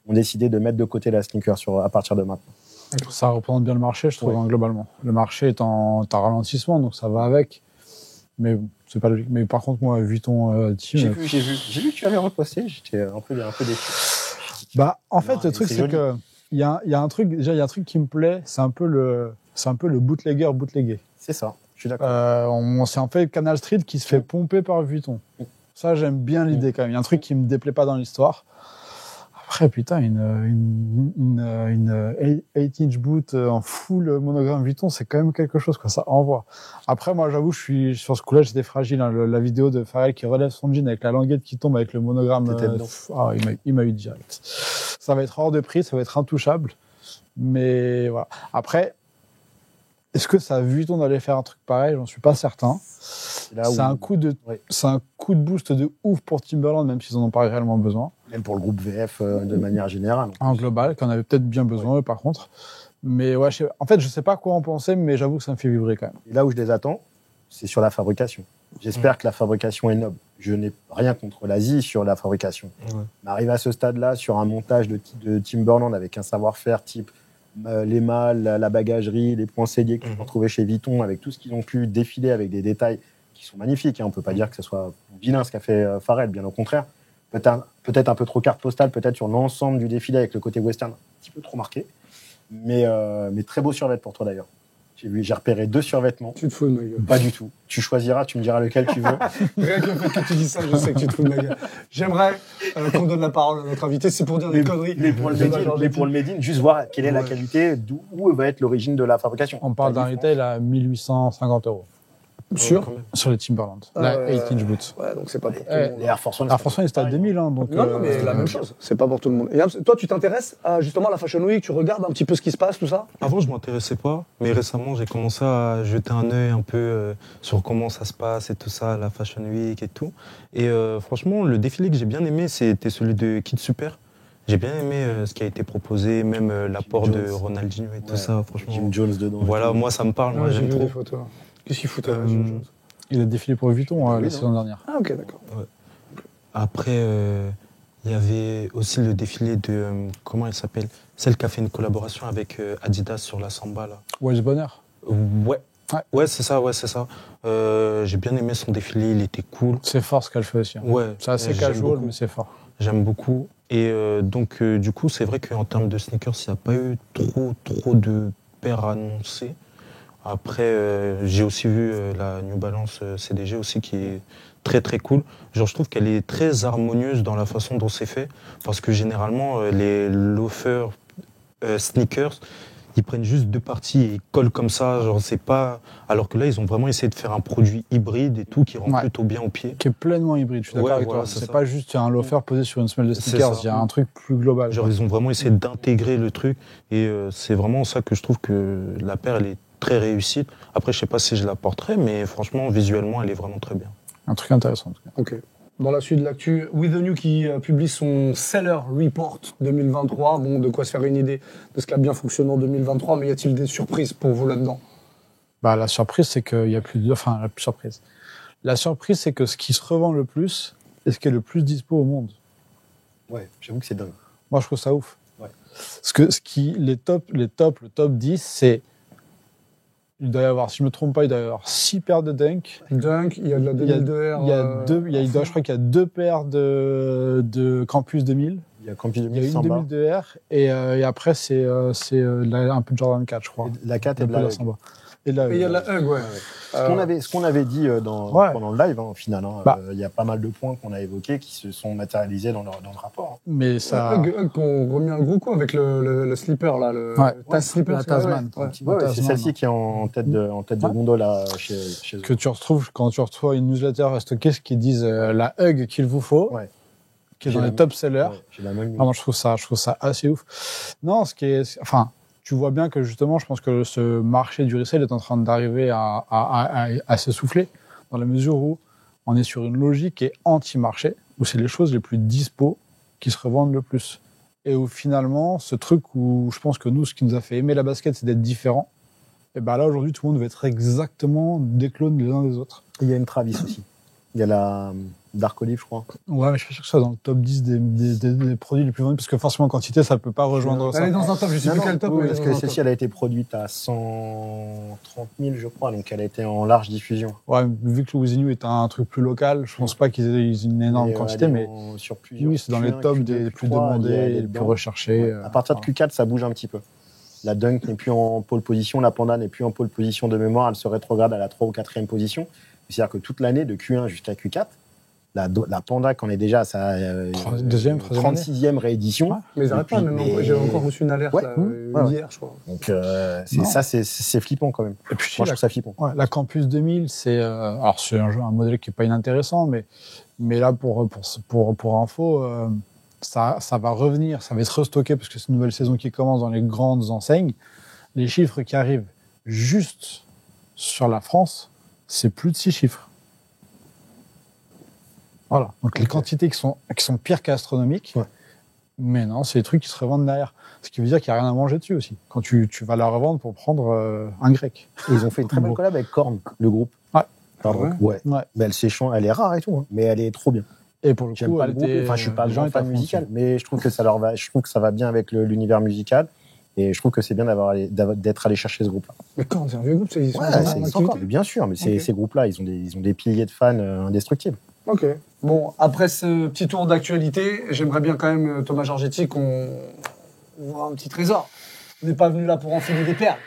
ont décidé de mettre de côté la sneaker à partir de maintenant. Ça représente bien le marché, je trouve, globalement. Le marché est en ralentissement, donc ça va avec. Mais c'est pas logique. Mais par contre, moi, Vuitton team. J'ai vu que tu avais reposté. J'étais un peu déçu. Bah, en fait, le truc, c'est que il y a un truc. Déjà, il y a un truc qui me plaît. C'est un peu le bootlegué. Je suis d'accord. C'est en fait Canal Street qui se fait pomper par Vuitton. Ça, j'aime bien l'idée quand même. Il y a un truc qui me déplaît pas dans l'histoire. Après, putain, une 8-inch boot en full monogramme Vuitton, c'est quand même quelque chose, quoi. Ça envoie. Après, moi, j'avoue, sur ce coup-là, j'étais fragile. Hein. La vidéo de Pharrell qui relève son jean avec la languette qui tombe avec le monogramme. Il m'a eu direct. Ça va être hors de prix, ça va être intouchable. Mais voilà. Après, est-ce que ça a Vuitton d'aller faire un truc pareil? J'en suis pas certain. C'est un coup de boost de ouf pour Timberland, même s'ils en ont pas réellement besoin. Même pour le groupe VF de manière générale. En global, qu'on avait peut-être bien besoin, par contre. Mais ouais, en fait, je sais pas quoi en penser, mais j'avoue que ça me fait vibrer quand même. Et là où je les attends, c'est sur la fabrication. J'espère que la fabrication est noble. Je n'ai rien contre l'Asie sur la fabrication. Mais arriver à ce stade-là, sur un montage de Timberland avec un savoir-faire type les malles, la bagagerie, les points scellés que tu peux retrouver chez Vuitton, avec tout ce qu'ils ont pu défiler avec des détails qui sont magnifiques. On ne peut pas dire que ce soit vilain ce qu'a fait Pharrell, bien au contraire. Peut-être un peu trop carte postale, peut-être sur l'ensemble du défilé avec le côté western un petit peu trop marqué. Mais très beau survêt pour toi d'ailleurs. J'ai repéré 2 survêtements. Tu te fous de ma gueule. Pas du tout. Tu choisiras, tu me diras lequel tu veux. Rien que le fait que tu dis ça, je sais que tu te fous de ma gueule. J'aimerais qu'on donne la parole à notre invité, c'est pour dire des conneries. Mais pour le Made in, juste voir quelle est la qualité, où va être l'origine de la fabrication. On parle d'un retail à 1850 €. Sur les Timberland. La 8-inch boot. Ouais, donc c'est pas pour tout le monde. Les Air Force One, c'était à 2000. Hein, donc, non, mais la même chose. C'est pas pour tout le monde. Et toi, tu t'intéresses à justement la Fashion Week, tu regardes un petit peu ce qui se passe, tout ça? Avant, je m'intéressais pas, mais récemment, j'ai commencé à jeter un œil un peu sur comment ça se passe et tout ça, la Fashion Week et tout. Et franchement, le défilé que j'ai bien aimé, c'était celui de Kid Super. J'ai bien aimé ce qui a été proposé, même l'apport de Ronaldinho et tout ça, franchement. Jim Jones dedans. Voilà, moi, ça me parle, moi, j'aime trop. Des photos. Qu'est-ce qu'il fout il a défilé pour Vuitton la saison dernière. Ah, ok, d'accord. Ouais. Après, il y avait aussi le défilé de. Comment elle s'appelle? Celle qui a fait une collaboration avec Adidas sur la Samba, là. Wes Bonner. Ouais, c'est ça. J'ai bien aimé son défilé, il était cool. C'est fort ce qu'elle fait aussi. Hein. Ouais. C'est assez casual, mais c'est fort. J'aime beaucoup. Et donc, du coup, c'est vrai qu'en termes de sneakers, il n'y a pas eu trop de paires annoncées. Après, j'ai aussi vu la New Balance CDG aussi qui est très très cool. Genre, je trouve qu'elle est très harmonieuse dans la façon dont c'est fait. Parce que généralement, les loafers sneakers, ils prennent juste 2 parties et ils collent comme ça. Genre, c'est pas. Alors que là, ils ont vraiment essayé de faire un produit hybride et tout qui rend plutôt bien au pied. Qui est pleinement hybride, je suis d'accord avec toi. C'est pas juste un loafer posé sur une semelle de sneakers, il y a un truc plus global. Genre, ils ont vraiment essayé d'intégrer le truc. Et c'est vraiment ça que je trouve que la paire, elle est très réussite. Après, je sais pas si je la porterai, mais franchement, visuellement, elle est vraiment très bien. Un truc intéressant, en tout cas. Ok. Dans la suite de l'actu, With The New qui publie son Seller Report 2023. Bon, de quoi se faire une idée de ce qui a bien fonctionné en 2023, mais y a-t-il des surprises pour vous là-dedans? Bah, la surprise, c'est qu'il y a plus de, enfin, la surprise. La surprise, c'est que ce qui se revend le plus est ce qui est le plus dispo au monde. Ouais, j'avoue que c'est dingue. Moi, je trouve ça ouf. Ouais. Parce que le top 10, c'est, il doit y avoir, si je me trompe pas, il doit y avoir 6 paires de Dunk. Dunk, il y a de la 2002R. Je crois qu'il y a 2 paires de Campus 2000. Il y a Campus Il y a 2000 une Samba. 2002R et après, c'est un peu de Jordan 4, je crois. La 4 et Un de peu la la Samba. Et là, Et il y a de la Hug, ouais. Ce qu'on avait dit pendant le live, au final, il y a pas mal de points qu'on a évoqués qui se sont matérialisés dans le rapport. mais ça. Hug qu'on remet un gros coup avec le slipper, là. Slipper, la Tasman. Ouais. C'est celle-ci qui est en tête de gondole là, chez eux. Que tu retrouves quand tu reçois une newsletter à Stockist qui disent la Hug qu'il vous faut, Ouais. qui est J'ai dans la les top sellers. Ouais, j'ai la même. Vraiment, je trouve ça assez ouf. Non, tu vois bien que justement, je pense que ce marché du resale est en train d'arriver à s'essouffler, dans la mesure où on est sur une logique qui est anti-marché, où c'est les choses les plus dispo qui se revendent le plus. Et où finalement, ce truc où je pense que nous, ce qui nous a fait aimer la basket, c'est d'être différent. Et ben là, aujourd'hui, tout le monde veut être exactement des clones les uns des autres. Il y a une Travis aussi. Il y a la Dark Olive, je crois. Ouais, mais je suis sûr que ça dans le top 10 des produits les plus vendus, parce que forcément, en quantité, ça peut pas rejoindre ça. Elle est dans un top, je sais plus quel top. Oui, mais parce elle est que dans un celle-ci, top. elle a été produite à 130 000, je crois, donc elle a été en large diffusion. Ouais, vu que le With The New est un truc plus local, je pense pas qu'ils aient une énorme Et, quantité, elle est mais sur plusieurs oui, c'est dans les Q1, tops Q2, des plus Q3, demandés, elle est les plus dedans. recherchés. À partir de Q4, ça bouge un petit peu. La Dunk n'est plus en pole position, la Panda n'est plus en pole position de mémoire, elle se rétrograde à la 3 ou 4e position. C'est-à-dire que toute l'année, de Q1 jusqu'à Q4, la Panda, qu'on est déjà à sa Deuxième, troisième année. 36e réédition. Ouais. Mais ils arrêtent pas, même. Mais- J'ai encore reçu une alerte Ouais. là, Ouais. hier, je crois. Donc Non. c'est flippant quand même. Et puis, Moi, je trouve ça flippant. ouais, la Campus 2000, c'est alors c'est un modèle qui est pas inintéressant, mais là pour info, ça va revenir, ça va être restocké parce que c'est une nouvelle saison qui commence dans les grandes enseignes. Les chiffres qui arrivent juste sur la France, c'est plus de 6 chiffres. Voilà. Donc les quantités qui sont pires qu'astronomiques. Ouais. Mais non, c'est des trucs qui se revendent derrière. Ce qui veut dire qu'il n'y a rien à manger dessus aussi. Quand tu vas la revendre pour prendre un grec. Et ils ont fait une très bonne collab avec Korn, le groupe. Ouais. Pardon. Ouais. Ouais. Mais elle est rare et tout, hein. Mais elle est trop bien. Et pour le J'aime coup, pas elle le groupe. était, Enfin, je suis pas les gens grand étaient fan à fond musical, dessus. mais je trouve que ça va bien avec l'univers musical. Et je trouve que c'est bien d'être allé chercher ce groupe-là. Mais quand c'est un vieux groupe, ils sont Ouais, encore en c'est activité. encore. Mais bien sûr, mais Ok. ces groupes-là, ils ont des piliers de fans indestructibles. Ok. Bon, après ce petit tour d'actualité, j'aimerais bien quand même, Thomas Georgetti, qu'on voit un petit trésor. On n'est pas venu là pour enfiler des perles.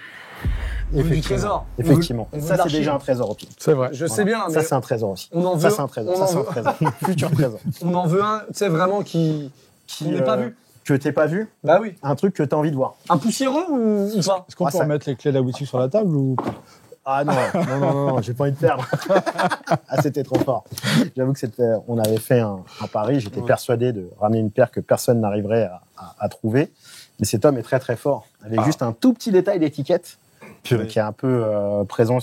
On veut du trésor. Effectivement. On veut Ça, c'est l'archive. déjà un trésor au pied. C'est vrai. Je sais bien, mais Ça, c'est un trésor aussi. on en Ça, veut c'est un trésor. on Ça, en c'est un veut- trésor. Futur trésor. on en veut un, tu sais, vraiment qui on n'est pas vu. Que t'aies pas vu, Bah oui. un truc que t'as envie de voir. Un poussiéreux ou pas? Est-ce qu'on Ah, peut ça- remettre les clés de la boutique sur la table ou Ah non, j'ai pas envie de perdre. Ah, c'était trop fort. J'avoue que on avait fait un pari, j'étais persuadé de ramener une paire que personne n'arriverait à trouver. Mais cet homme est très très fort. Avec juste un tout petit détail d'étiquette, qui est un peu présent,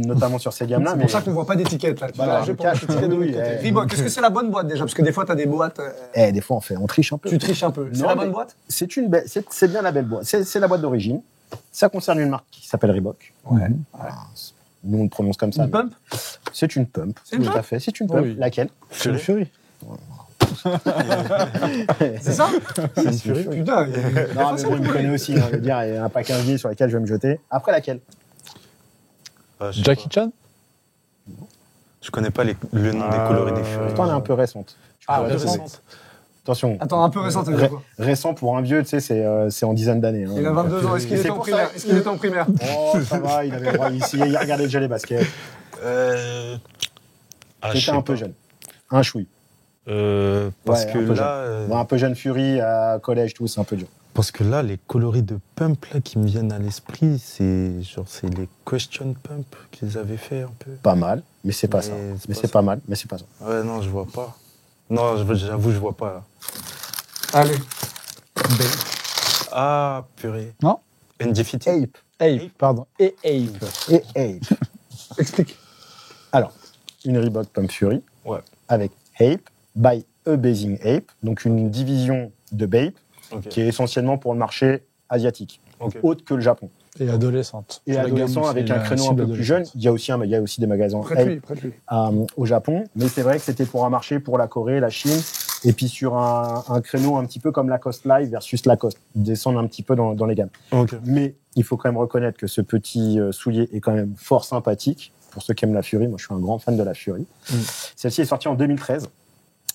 notamment sur ces gammes-là. C'est pour ça qu'on voit pas d'étiquette là. Tu Voilà, vas je pour mettre cache. l'étiquette de Oui, l'autre côté. oui. Reebok, est-ce que c'est la bonne boîte déjà? Parce que des fois, t'as des boîtes, Des fois, on triche un peu. tu triches un peu. C'est Non, la mais bonne boîte? C'est bien la belle boîte. C'est la boîte d'origine. Ça concerne une marque qui s'appelle Reebok. Ouais. Nous, on le prononce comme ça. Une pump? C'est une pump. C'est une Tout pump à fait. C'est une pump. Oui. Laquelle? c'est le Fury? C'est ça? C'est une Fury. Putain. Non, mais bon, il me connaît aussi. Hein, je veux dire, il y a un pack 15 billets sur lequel je vais me jeter. Après, laquelle? Ah, je sais Jackie pas. Chan? Je connais pas le nom des coloris des Furies. Pourtant, elle est un peu récente. Ah, Ouais, récente. Attention. Attends, un peu récente, ça veut dire quoi? Récent pour un vieux, tu sais, c'est en dizaines d'années. Hein. Il a 22 ans. Est-ce qu'il C'est était en pour primaire? ça- Est-ce qu'il était en primaire? Oh, ça va, il avait le droit ici. Il regardait déjà les baskets. Ah, Il je était sais un peu pas. jeune. Un chouille. Parce Ouais, que un peu là, Bon, un peu jeune Fury à collège, tout, c'est un peu dur. parce que là, les coloris de pump là qui me viennent à l'esprit, c'est les question pump qu'ils avaient fait un peu. Pas mal, mais c'est pas Mais ça. c'est Mais pas c'est ça. pas mal, mais c'est pas ça. Ouais, non, je vois pas. Non, j'avoue, je vois pas là. Allez. Ah, purée. Non? Indefeated. Ape Ape, pardon. Et Ape. et Ape. Explique. Alors, une Reebok Pump Fury Ouais. avec Ape by Amazing Ape, donc une division de Bape qui est essentiellement pour le marché asiatique, autre que le Japon. Et adolescente. Et adolescent avec un créneau un peu plus jeune. Il y a aussi des magasins au Japon, mais c'est vrai que c'était pour un marché pour la Corée, la Chine, et puis sur un créneau un petit peu comme Lacoste Live versus Lacoste, descendre un petit peu dans les gammes. Mais il faut quand même reconnaître que ce petit soulier est quand même fort sympathique. Pour ceux qui aiment la Fury, moi je suis un grand fan de la Fury. Celle-ci est sortie en 2013.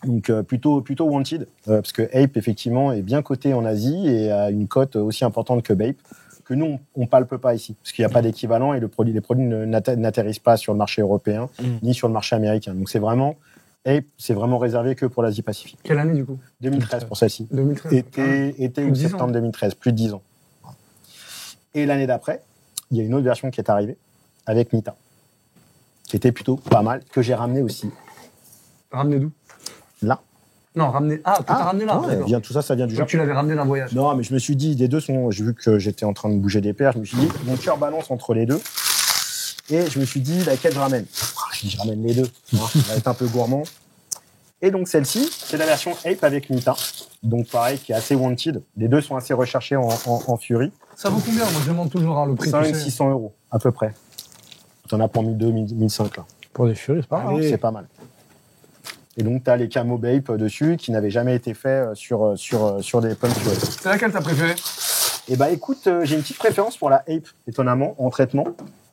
Donc plutôt wanted, parce que Ape effectivement est bien coté en Asie et a une cote aussi importante que Bape, que nous on palpe pas ici, parce qu'il n'y a pas d'équivalent et les produits n'atterrissent pas sur le marché européen ni sur le marché américain. Donc c'est vraiment Ape, c'est vraiment réservé que pour l'Asie-Pacifique. Quelle année du coup? 2013 pour celle-ci. 2013. Été ou septembre 2013, plus de 10 ans. Et l'année d'après, il y a une autre version qui est arrivée avec Nita, qui était plutôt pas mal, que j'ai ramené aussi. Ramené d'où? Là. Non, ramené. Ah, tu t'as ramené là. Ouais, tout ça vient du Japon. Tu l'avais ramené d'un voyage. Non, mais je me suis dit, les deux sont. J'ai vu que j'étais en train de bouger des paires. Je me suis dit, mon cœur balance entre les deux. Et je me suis dit, laquelle je ramène? Je ramène les deux. Ça va être un peu gourmand. Et donc, celle-ci, c'est la version Ape avec Nita. Donc, pareil, qui est assez wanted. Les deux sont assez recherchés en Fury. Ça vaut combien? Moi, je demande toujours le prix. 500-600 euros, à peu près. T'en as pour 1200, 1500 là. Pour des Fury, c'est pas mal. C'est pas mal. Et donc, tu as les camo Bape dessus qui n'avaient jamais été faits sur des pumps Fury. C'est laquelle t'as préférée? Eh ben, écoute, j'ai une petite préférence pour la Ape, étonnamment, en traitement.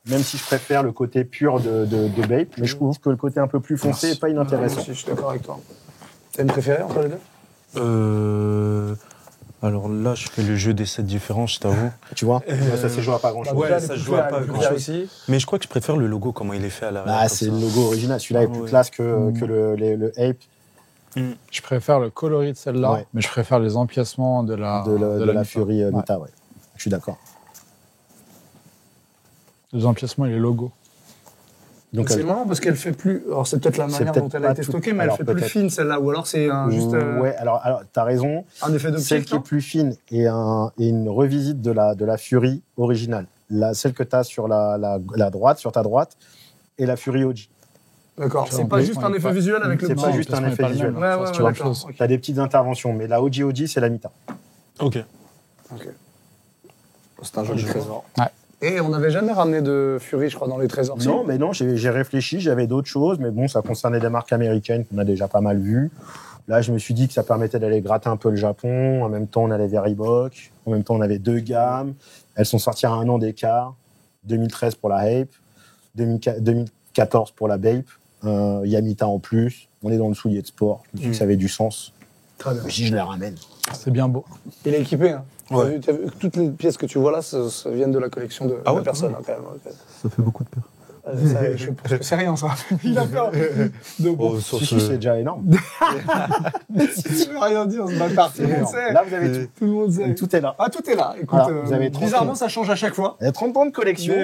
Même si je préfère le côté pur de Bape, mais je trouve que le côté un peu plus foncé n'est pas inintéressant. Je suis d'accord avec toi. T'as une préférée entre les deux? Alors là, je fais le jeu des 7 différents, je t'avoue. Tu vois, ça se joue à pas grand-chose. Ouais, ça se joue à pas grand-chose. Mais je crois que je préfère le logo, comment il est fait à l'arrière. Ah, c'est le logo original. Celui-là est plus classe que le Ape. Je préfère le coloris de celle-là, mais je préfère les empiècements de la Fury Nita. Ouais. Je suis d'accord. Les empiècements et les logos. Donc c'est marrant parce qu'elle fait plus. Alors c'est peut-être la manière dont elle a été stockée, mais elle fait plus fine celle-là. Ou alors c'est juste. Ouais, alors t'as raison. Un effet d'optique. Celle qui est plus fine et une revisite de la Fury originale. Celle que t'as sur la droite, sur ta droite, et la Fury OG. D'accord. C'est pas juste un effet visuel avec le. C'est pas juste un effet visuel. Ouais, d'accord. T'as des petites interventions, mais la OG c'est la Nita. Ok. C'est un joli trésor. Ouais. Et on n'avait jamais ramené de Fury, je crois, dans les trésors. Non, mais non, j'ai réfléchi, j'avais d'autres choses, mais bon, ça concernait des marques américaines qu'on a déjà pas mal vues. Là, je me suis dit que ça permettait d'aller gratter un peu le Japon. En même temps, on allait vers Reebok. En même temps, on avait deux gammes. Elles sont sorties à 1 an d'écart. 2013 pour la Ape, 2014 pour la Bape. Yamita en plus. On est dans le soulier de sport. Je me suis dit que ça avait du sens. Très bien. Si je les ramène. C'est bien beau. Il est équipé, hein. Ouais. T'as vu, toutes les pièces que tu vois là, ça viennent de la collection de la personne, hein, quand même. Ça fait beaucoup de peur. Je pense que c'est rien, ça. Il a peur. C'est déjà énorme. Mais si tu veux rien dire, c'est mal parti. Là, vous avez tout. Tout le monde sait. Tout est là. Ah, tout est là. Écoute, vous avez bizarrement, ça change à chaque fois. Il y a 30 ans de collection.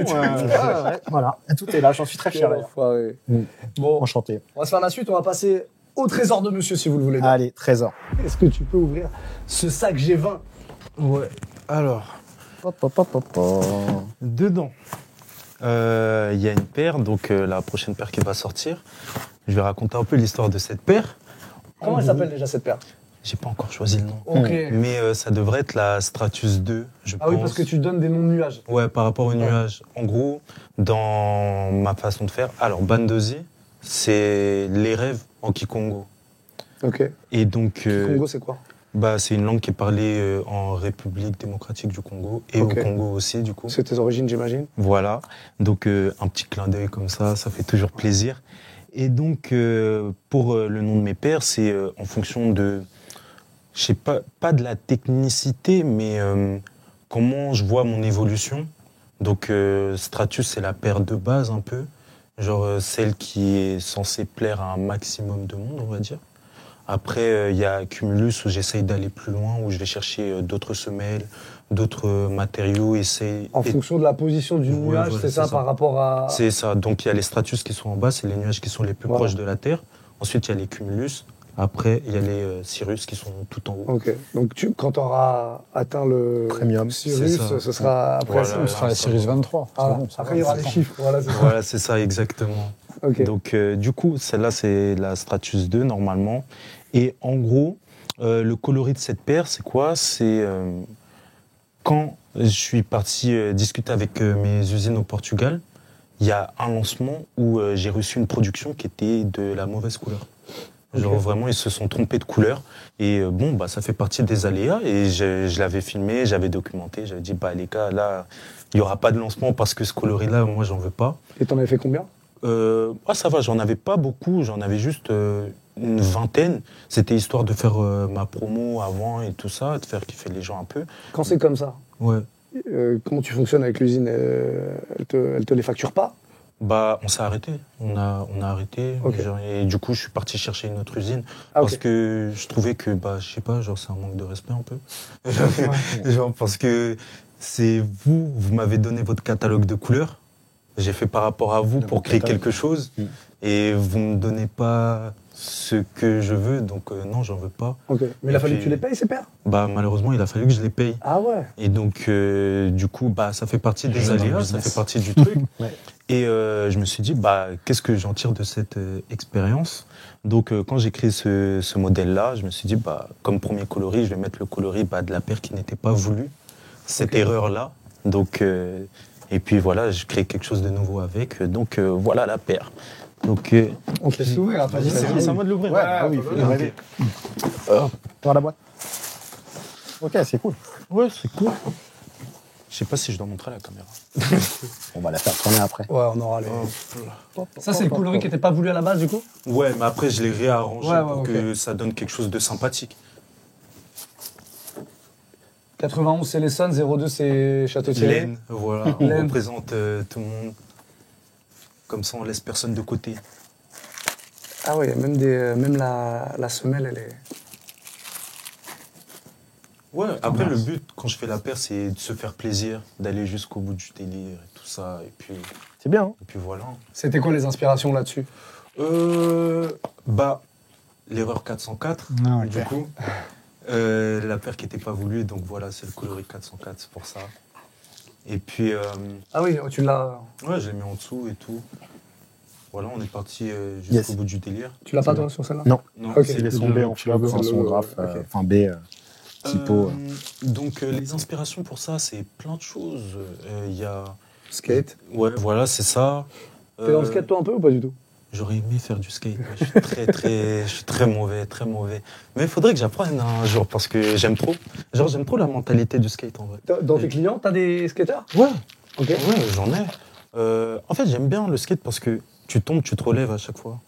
Voilà. Tout est là. J'en suis très fier. Bon, enchanté. On va se faire la suite. On va passer au trésor de monsieur, si vous le voulez. Allez, trésor. Est-ce que tu peux ouvrir ce sac G20? Ouais. Alors, dedans, il y a une paire, donc la prochaine paire qui va sortir. Je vais raconter un peu l'histoire de cette paire. Comment elle s'appelle déjà cette paire? J'ai pas encore choisi le nom. Ok. Mais ça devrait être la Stratus 2, je pense. Ah oui, parce que tu donnes des noms de nuages. Ouais, par rapport aux nuages. En gros, dans ma façon de faire, alors Bandozi, c'est les rêves en Kikongo. Ok. Et donc, Kikongo, c'est quoi? c'est une langue qui est parlée en République démocratique du Congo et au Congo aussi, du coup. C'est tes origines, j'imagine. Voilà. Donc, un petit clin d'œil comme ça fait toujours plaisir. Et donc, pour le nom de mes pères, c'est en fonction de, je sais pas de la technicité, mais comment je vois mon évolution. Donc, Stratus, c'est la paire de base un peu. Genre celle qui est censée plaire à un maximum de monde, on va dire. Après, il y a Cumulus où j'essaye d'aller plus loin, où je vais chercher d'autres semelles, d'autres matériaux. En fonction de la position du nuage, voilà, c'est ça par rapport à... C'est ça. Donc, il y a les stratus qui sont en bas, c'est les nuages qui sont les plus proches de la Terre. Ensuite, il y a les Cumulus. Après, il y a les Cirrus qui sont tout en haut. Ok. Donc, quand tu auras atteint le Premium, Cirrus, ce sera après ce sera la Cirrus 23. Après, il y aura les chiffres. Voilà, c'est ça, exactement. Ok. Donc, du coup, celle-là, c'est la Stratus 2, normalement. Et en gros, le coloris de cette paire, c'est quoi? C'est quand je suis parti discuter avec mes usines au Portugal, il y a un lancement où j'ai reçu une production qui était de la mauvaise couleur. Genre Ok. vraiment, ils se sont trompés de couleur. Et bon, bah, ça fait partie des aléas. Et je l'avais filmé, j'avais documenté. J'avais dit, bah, les gars, là, il n'y aura pas de lancement parce que ce coloris-là, moi, j'en veux pas. Et t'en avais fait combien? Ça va, j'en avais pas beaucoup. J'en avais juste une vingtaine. C'était histoire de faire ma promo avant et tout ça, de faire kiffer les gens un peu. Quand c'est comme ça, Ouais. comment tu fonctionnes avec l'usine? Elle te les facture pas? Bah, on s'est arrêté. On a arrêté. Ok. Genre, et du coup, je suis parti chercher une autre usine. Ah, ok. Parce que je trouvais que, bah, je sais pas, genre, c'est un manque de respect un peu. Genre, parce que c'est vous m'avez donné votre catalogue de couleurs. J'ai fait par rapport à vous pour créer quelque chose. Et vous me donnez pas ce que je veux. Donc, non, j'en veux pas. Ok. Mais il a Et fallu puis- que tu les payes, ces paires? Bah, malheureusement, il a fallu que je les paye. Ah ouais. Et donc, du coup, bah, ça fait partie des Dans le aléas, ça business. fait partie du truc. Ouais. Et je me suis dit, bah, qu'est-ce que j'en tire de cette expérience? Donc, quand j'ai créé ce modèle-là, je me suis dit, bah, comme premier coloris, je vais mettre le coloris bah, de la paire qui n'était pas voulue. Cette erreur-là. Donc, et puis voilà, je crée quelque chose de nouveau avec. Donc, voilà la paire. Donc, On te laisse ouvrir, vas-y, C'est à moi de l'ouvrir. Ouais, ah oui, il faut ouais, l'ouvrir. Voir la boîte. Ok, c'est cool. ouais, c'est cool. Je sais pas si je dois montrer à la caméra. On va la faire tourner après. Ouais, on aura les. Ça, c'est le coloris qui n'était pas voulu à la base, du coup? Ouais, mais après, je l'ai réarrangé Ouais, pour ok. que ça donne quelque chose de sympathique. 91, c'est l'Essonne, 02, c'est Château-Thierry. Laine, voilà, on Laine. représente tout le monde. Comme ça, on laisse personne de côté. Ah ouais, même la semelle, elle est. Ouais, après, le but, quand je fais la paire, c'est de se faire plaisir, d'aller jusqu'au bout du délire et tout ça. Et C'est bien. Hein. puis voilà. C'était quoi les inspirations là-dessus? Bah, l'erreur 404, Ah, ok. du coup. La paire qui n'était pas voulue, donc voilà, c'est le coloris 404, c'est pour ça. Et puis, Ah oui, tu l'as. ouais, je l'ai mis en dessous et tout. Voilà, on est parti jusqu'au bout du délire. Tu l'as pas toi sur celle-là? Non. Non, Ok. C'est les sons B en flop, le- son graphe, ok. enfin B, typo. Donc, les inspirations pour ça, c'est plein de choses. Il y a. Skate. Ouais, voilà, c'est ça. T'es dans le skate toi un peu ou pas du tout? J'aurais aimé faire du skate. Mais je suis très mauvais, très mauvais. Mais il faudrait que j'apprenne un jour parce que j'aime trop. Genre, j'aime trop la mentalité du skate en vrai. Dans tes clients, t'as des skateurs? Ouais, Ok. ouais, j'en ai. En fait, j'aime bien le skate parce que tu tombes, tu te relèves à chaque fois.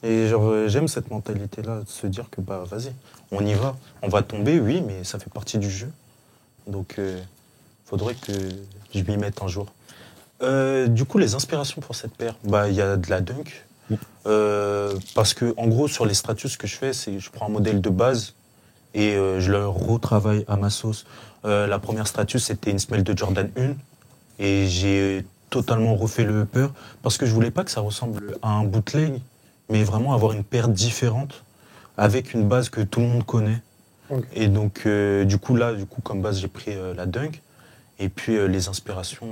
Et genre, j'aime cette mentalité-là, de se dire que bah vas-y, on y va. On va tomber, oui, mais ça fait partie du jeu. Donc, faudrait que je m'y mette un jour. Du coup, les inspirations pour cette paire, bah il y a de la dunk. Parce que en gros, sur les Stratus, ce que je fais, c'est je prends un modèle de base et je le retravaille à ma sauce. La première Stratus, c'était une semelle de Jordan 1 et j'ai totalement refait le upper parce que je voulais pas que ça ressemble à un bootleg, mais vraiment avoir une paire différente avec une base que tout le monde connaît. Ok. Et donc, du coup, comme base, j'ai pris la dunk. Et puis, les inspirations,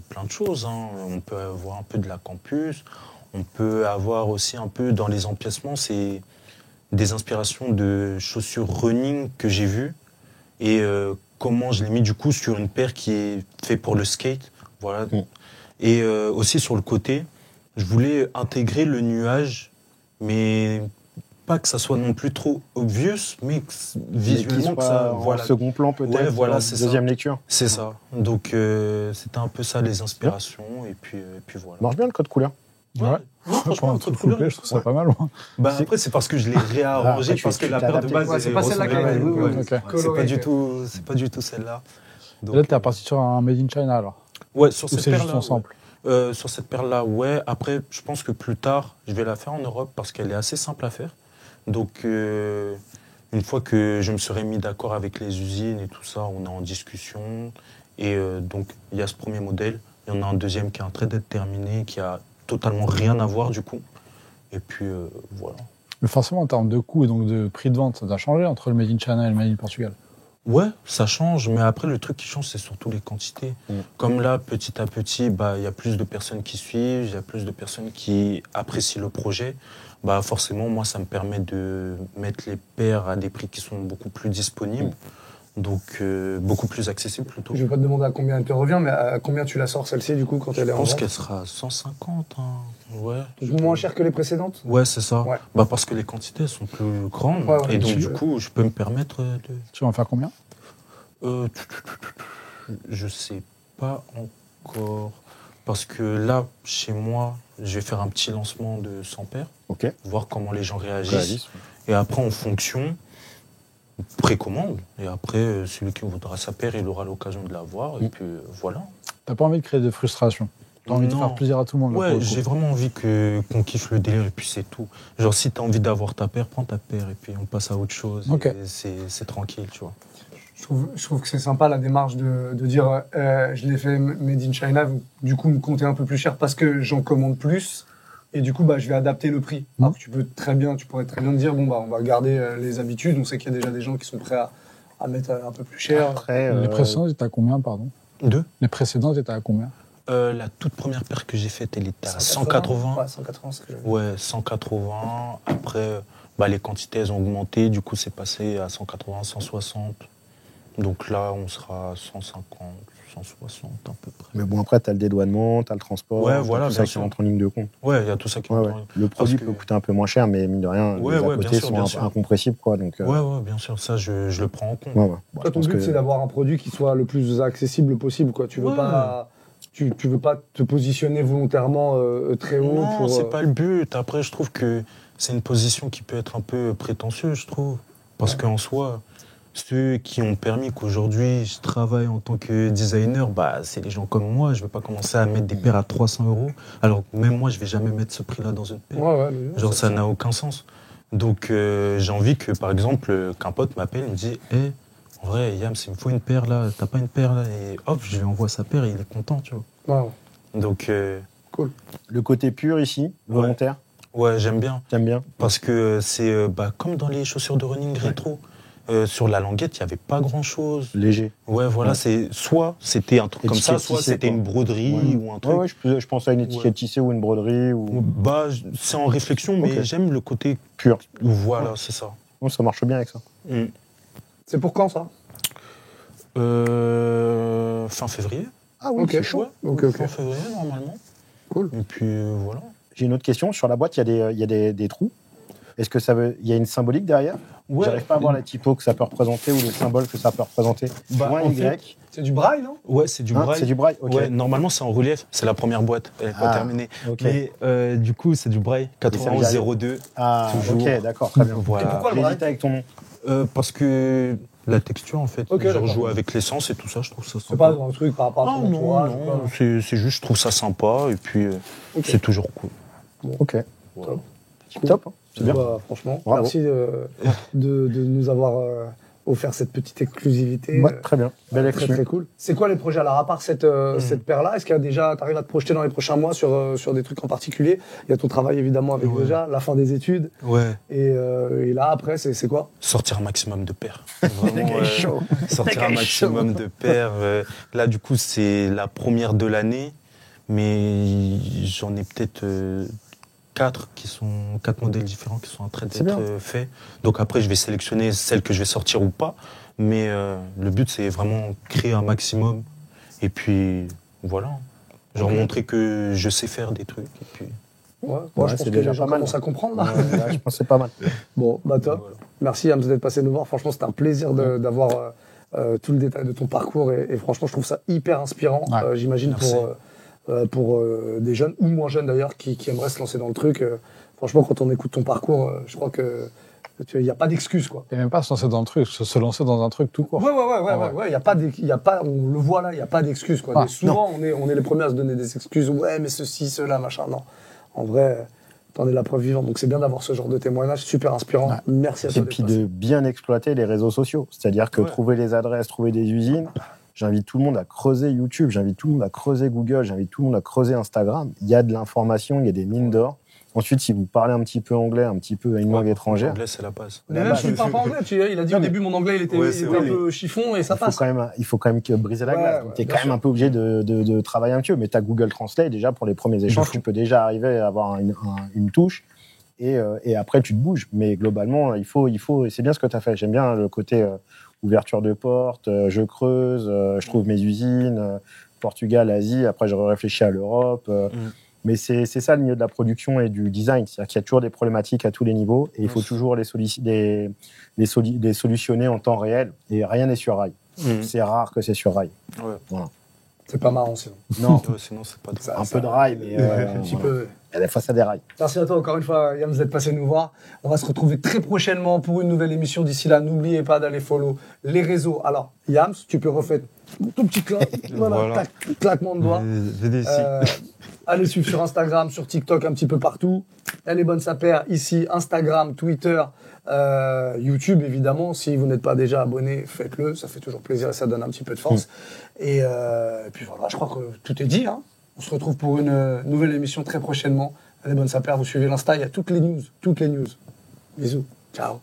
plein de choses. Hein. On peut avoir un peu de la campus. On peut avoir aussi un peu dans les empiècements, c'est des inspirations de chaussures running que j'ai vues. Et comment je l'ai mis du coup sur une paire qui est faite pour le skate. Voilà. Et aussi sur le côté, je voulais intégrer le nuage, mais pas que ça soit non plus trop obvious, mais visuellement que ça. En Voilà. second plan peut-être, Ouais, voilà, en c'est deuxième lecture. C'est ça. Donc c'était un peu ça les inspirations, et puis voilà. Marche bien le code couleur. Ouais. Non, Franchement, un le truc code couleur, coupé, je trouve ça ouais. pas mal. Moi. Bah, C'est- après, c'est parce que je l'ai réarrangé, après, parce tu que la t'es paire de adapté. base, Ouais, c'est elle pas celle-là qui a ressemblait- été ouais. Ok. colorée. C'est pas du tout celle-là. Donc, Là, t'es reparti sur un Made in China alors. ouais, sur Ou cette c'est juste paire-là. ton sample. Sur cette paire-là, ouais. Après, je pense que plus tard, je vais la faire en Europe parce qu'elle est assez simple à faire. Donc, une fois que je me serai mis d'accord avec les usines et tout ça, on est en discussion. Et donc, il y a ce premier modèle. Il y en a un deuxième qui est en train d'être terminé, qui a totalement rien à voir du coup. Et puis, voilà. Mais forcément, en termes de coût et donc de prix de vente, ça doit changer entre le Made in China et le Made in Portugal. Ouais, ça change, mais après, le truc qui change, c'est surtout les quantités. Comme là, petit à petit, il y a plus de personnes qui suivent, il y a plus de personnes qui apprécient le projet. Forcément, moi, ça me permet de mettre les paires à des prix qui sont beaucoup plus disponibles, donc beaucoup plus accessibles plutôt. Je vais pas te demander à combien elle te revient, mais à combien tu la sors celle-ci, du coup, quand elle est en vente? Je pense qu'elle sera à 150, ouais. Donc moins cher que les précédentes? Ouais, c'est ça. Ouais. Parce que les quantités sont plus grandes, Ouais, et donc du coup, je peux me permettre de... Tu vas en faire combien? Je sais pas encore. Parce que là, chez moi, je vais faire un petit lancement de 100 paires. Ok. Voir comment les gens réagissent. Et après, en fonction, précommande. Et après, celui qui voudra sa paire, il aura l'occasion de la voir. Et puis voilà. T'as pas envie de créer de frustration? T'as envie de faire plaisir à tout le monde? Ouais, j'ai vraiment envie qu'on kiffe le délire et puis c'est tout. Genre, si t'as envie d'avoir ta paire, prends ta paire et puis on passe à autre chose. Ok. Et c'est tranquille, tu vois. Je trouve que c'est sympa la démarche de dire je l'ai fait made in China, du coup me compter un peu plus cher parce que j'en commande plus et du coup je vais adapter le prix. Alors que tu pourrais très bien dire on va garder les habitudes, on sait qu'il y a déjà des gens qui sont prêts à mettre un peu plus cher. Après, Les précédentes étaient à combien, pardon? Les précédentes étaient à combien? La toute première paire que j'ai faite, elle était à 180. Ouais, 180, c'est ce que j'avais. Ouais, 180. Après, les quantités, elles ont augmenté. Du coup, c'est passé à 180, 160. Donc là, on sera à 150, 160 à peu près. Mais bon, après, tu as le dédouanement, tu as le transport, ouais, voilà, tout ça qui rentre en ligne de compte. Ouais, il y a tout ça qui rentre en ligne. Le produit peut coûter un peu moins cher, mais mine de rien, les à côté sont incompressibles. Quoi, donc, ouais, bien sûr, ça, je le prends en compte. Toi, ton but, c'est d'avoir un produit qui soit le plus accessible possible. Quoi. Tu veux pas... Tu veux pas te positionner volontairement très haut? Non, c'est pas le but. Après, je trouve que c'est une position qui peut être un peu prétentieuse, je trouve. Parce qu'en soi, ceux qui ont permis qu'aujourd'hui je travaille en tant que designer, c'est les gens comme moi. Je vais pas commencer à mettre des paires à 300 €. Alors même moi, je vais jamais mettre ce prix-là dans une paire. Genre, ça n'a aucun sens. Donc, j'ai envie que, par exemple, qu'un pote m'appelle et me dit « Hey, en vrai, Yams, il me faut une paire là, t'as pas une paire là ?» Et hop, je lui envoie sa paire et il est content, tu vois. Donc, cool. Le côté pur ici, volontaire. Ouais, j'aime bien. T'aimes bien? Parce que c'est comme dans les chaussures de running rétro. Sur la languette, il n'y avait pas grand-chose. Léger. Ouais, voilà. Soit c'était un truc comme ça, soit c'était une broderie ou un truc. Ouais, je pense à une étiquette tissée ou une broderie. C'est en réflexion, mais j'aime le côté pur. Voilà, c'est ça. Bon, ça marche bien avec ça. C'est pour quand, ça? Fin février. Ah oui, c'est chaud. Fin février, normalement. Cool. Et puis, voilà. J'ai une autre question. Sur la boîte, il y a des trous. Est-ce que il y a une symbolique derrière? J'arrive pas à voir la typo que ça peut représenter ou le symbole que ça peut représenter. C'est du braille, non? Ouais, c'est du braille. C'est du braille, ok. Ouais, normalement, c'est en relief. C'est la première boîte. Elle n'est pas terminée. Okay. Mais du coup, c'est du braille. 9102. Ah, toujours. Ok, d'accord, très bien. Voilà. Et pourquoi le braille? avec ton nom. Parce que la texture, en fait, genre jouer avec l'essence et tout ça, je trouve ça sympa. C'est pas un truc par rapport à ton entourage? Non, c'est juste, je trouve ça sympa et puis c'est toujours cool. Ok. Voilà. Top. C'est bien. Franchement, bravo. Merci de nous avoir offert cette petite exclusivité. Ouais, très bien. Belle Très, très cool. C'est quoi les projets? Alors, à part cette paire-là, est-ce qu'il y a déjà, t'arrives à te projeter dans les prochains mois sur des trucs en particulier? Il y a ton travail, évidemment, avec déjà la fin des études. Ouais. Et là, après, c'est quoi? Sortir un maximum de paires. Vraiment, sortir un maximum de paires. Là, du coup, c'est la première de l'année, mais j'en ai peut-être 4 modèles différents qui sont en train d'être faits. Donc après, je vais sélectionner celles que je vais sortir ou pas. Mais le but, c'est vraiment créer un maximum. Et puis, voilà. Genre montrer que je sais faire des trucs. Et puis... je pense que les gens commencent à comprendre, là. Je pense que c'est pas mal. Bon, top. Voilà. Merci, Yams, d'être passé nous voir. Franchement, c'était un plaisir d'avoir tout le détail de ton parcours. Et franchement, je trouve ça hyper inspirant. J'imagine pour des jeunes ou moins jeunes d'ailleurs qui aimeraient se lancer dans le truc. Franchement, quand on écoute ton parcours, je crois que il n'y a pas d'excuse, quoi. Et même pas se lancer dans le truc, se lancer dans un truc tout court. Ouais. Il y a pas, on le voit là, il n'y a pas d'excuse, quoi. Souvent, on est les premiers à se donner des excuses. Ouais, mais ceci, cela, machin. Non. En vrai, t'en es la preuve vivante. Donc, c'est bien d'avoir ce genre de témoignage super inspirant. Ouais. Merci à toi. Et puis de bien exploiter les réseaux sociaux. C'est-à-dire que trouver les adresses, trouver des usines. J'invite tout le monde à creuser YouTube, j'invite tout le monde à creuser Google, j'invite tout le monde à creuser Instagram. Il y a de l'information, il y a des mines d'or. Ensuite, si vous parlez un petit peu anglais, un petit peu une langue étrangère. L'anglais, c'est la base. Mais même si tu parles pas anglais, il a dit au début mon anglais il était un peu chiffon et ça passe. Il faut quand même briser la glace. Tu es quand même un peu obligé de travailler un petit peu. Mais tu as Google Translate déjà pour les premiers échanges. Tu peux déjà arriver à avoir une touche et après tu te bouges. Mais globalement, il faut et c'est bien ce que tu as fait. J'aime bien le côté ouverture de porte, je creuse, je trouve mes usines, Portugal, Asie. Après, je réfléchis à l'Europe. Mais c'est ça le milieu de la production et du design. C'est-à-dire qu'il y a toujours des problématiques à tous les niveaux et il faut toujours les solutionner en temps réel. Et rien n'est sur rail. C'est rare que c'est sur rail. Ouais. Voilà. C'est pas marrant sinon. Non, sinon c'est pas un peu de rail, mais un petit peu. Il y a des fois ça déraille. Merci à toi encore une fois, Yams, d'être passé nous voir. On va se retrouver très prochainement pour une nouvelle émission. D'ici là, n'oubliez pas d'aller follow les réseaux. Alors, Yams, tu peux refaire ton petit claquement de doigts. Allez suivre sur Instagram, sur TikTok, un petit peu partout. Elle est bonne sa paire ici, Instagram, Twitter, YouTube évidemment. Si vous n'êtes pas déjà abonné, faites-le. Ça fait toujours plaisir et ça donne un petit peu de force. Et puis voilà, je crois que tout est dit. Hein. On se retrouve pour une nouvelle émission très prochainement. Elle est bonne sa paire. Vous suivez l'Insta, il y a toutes les news. Bisous. Ciao.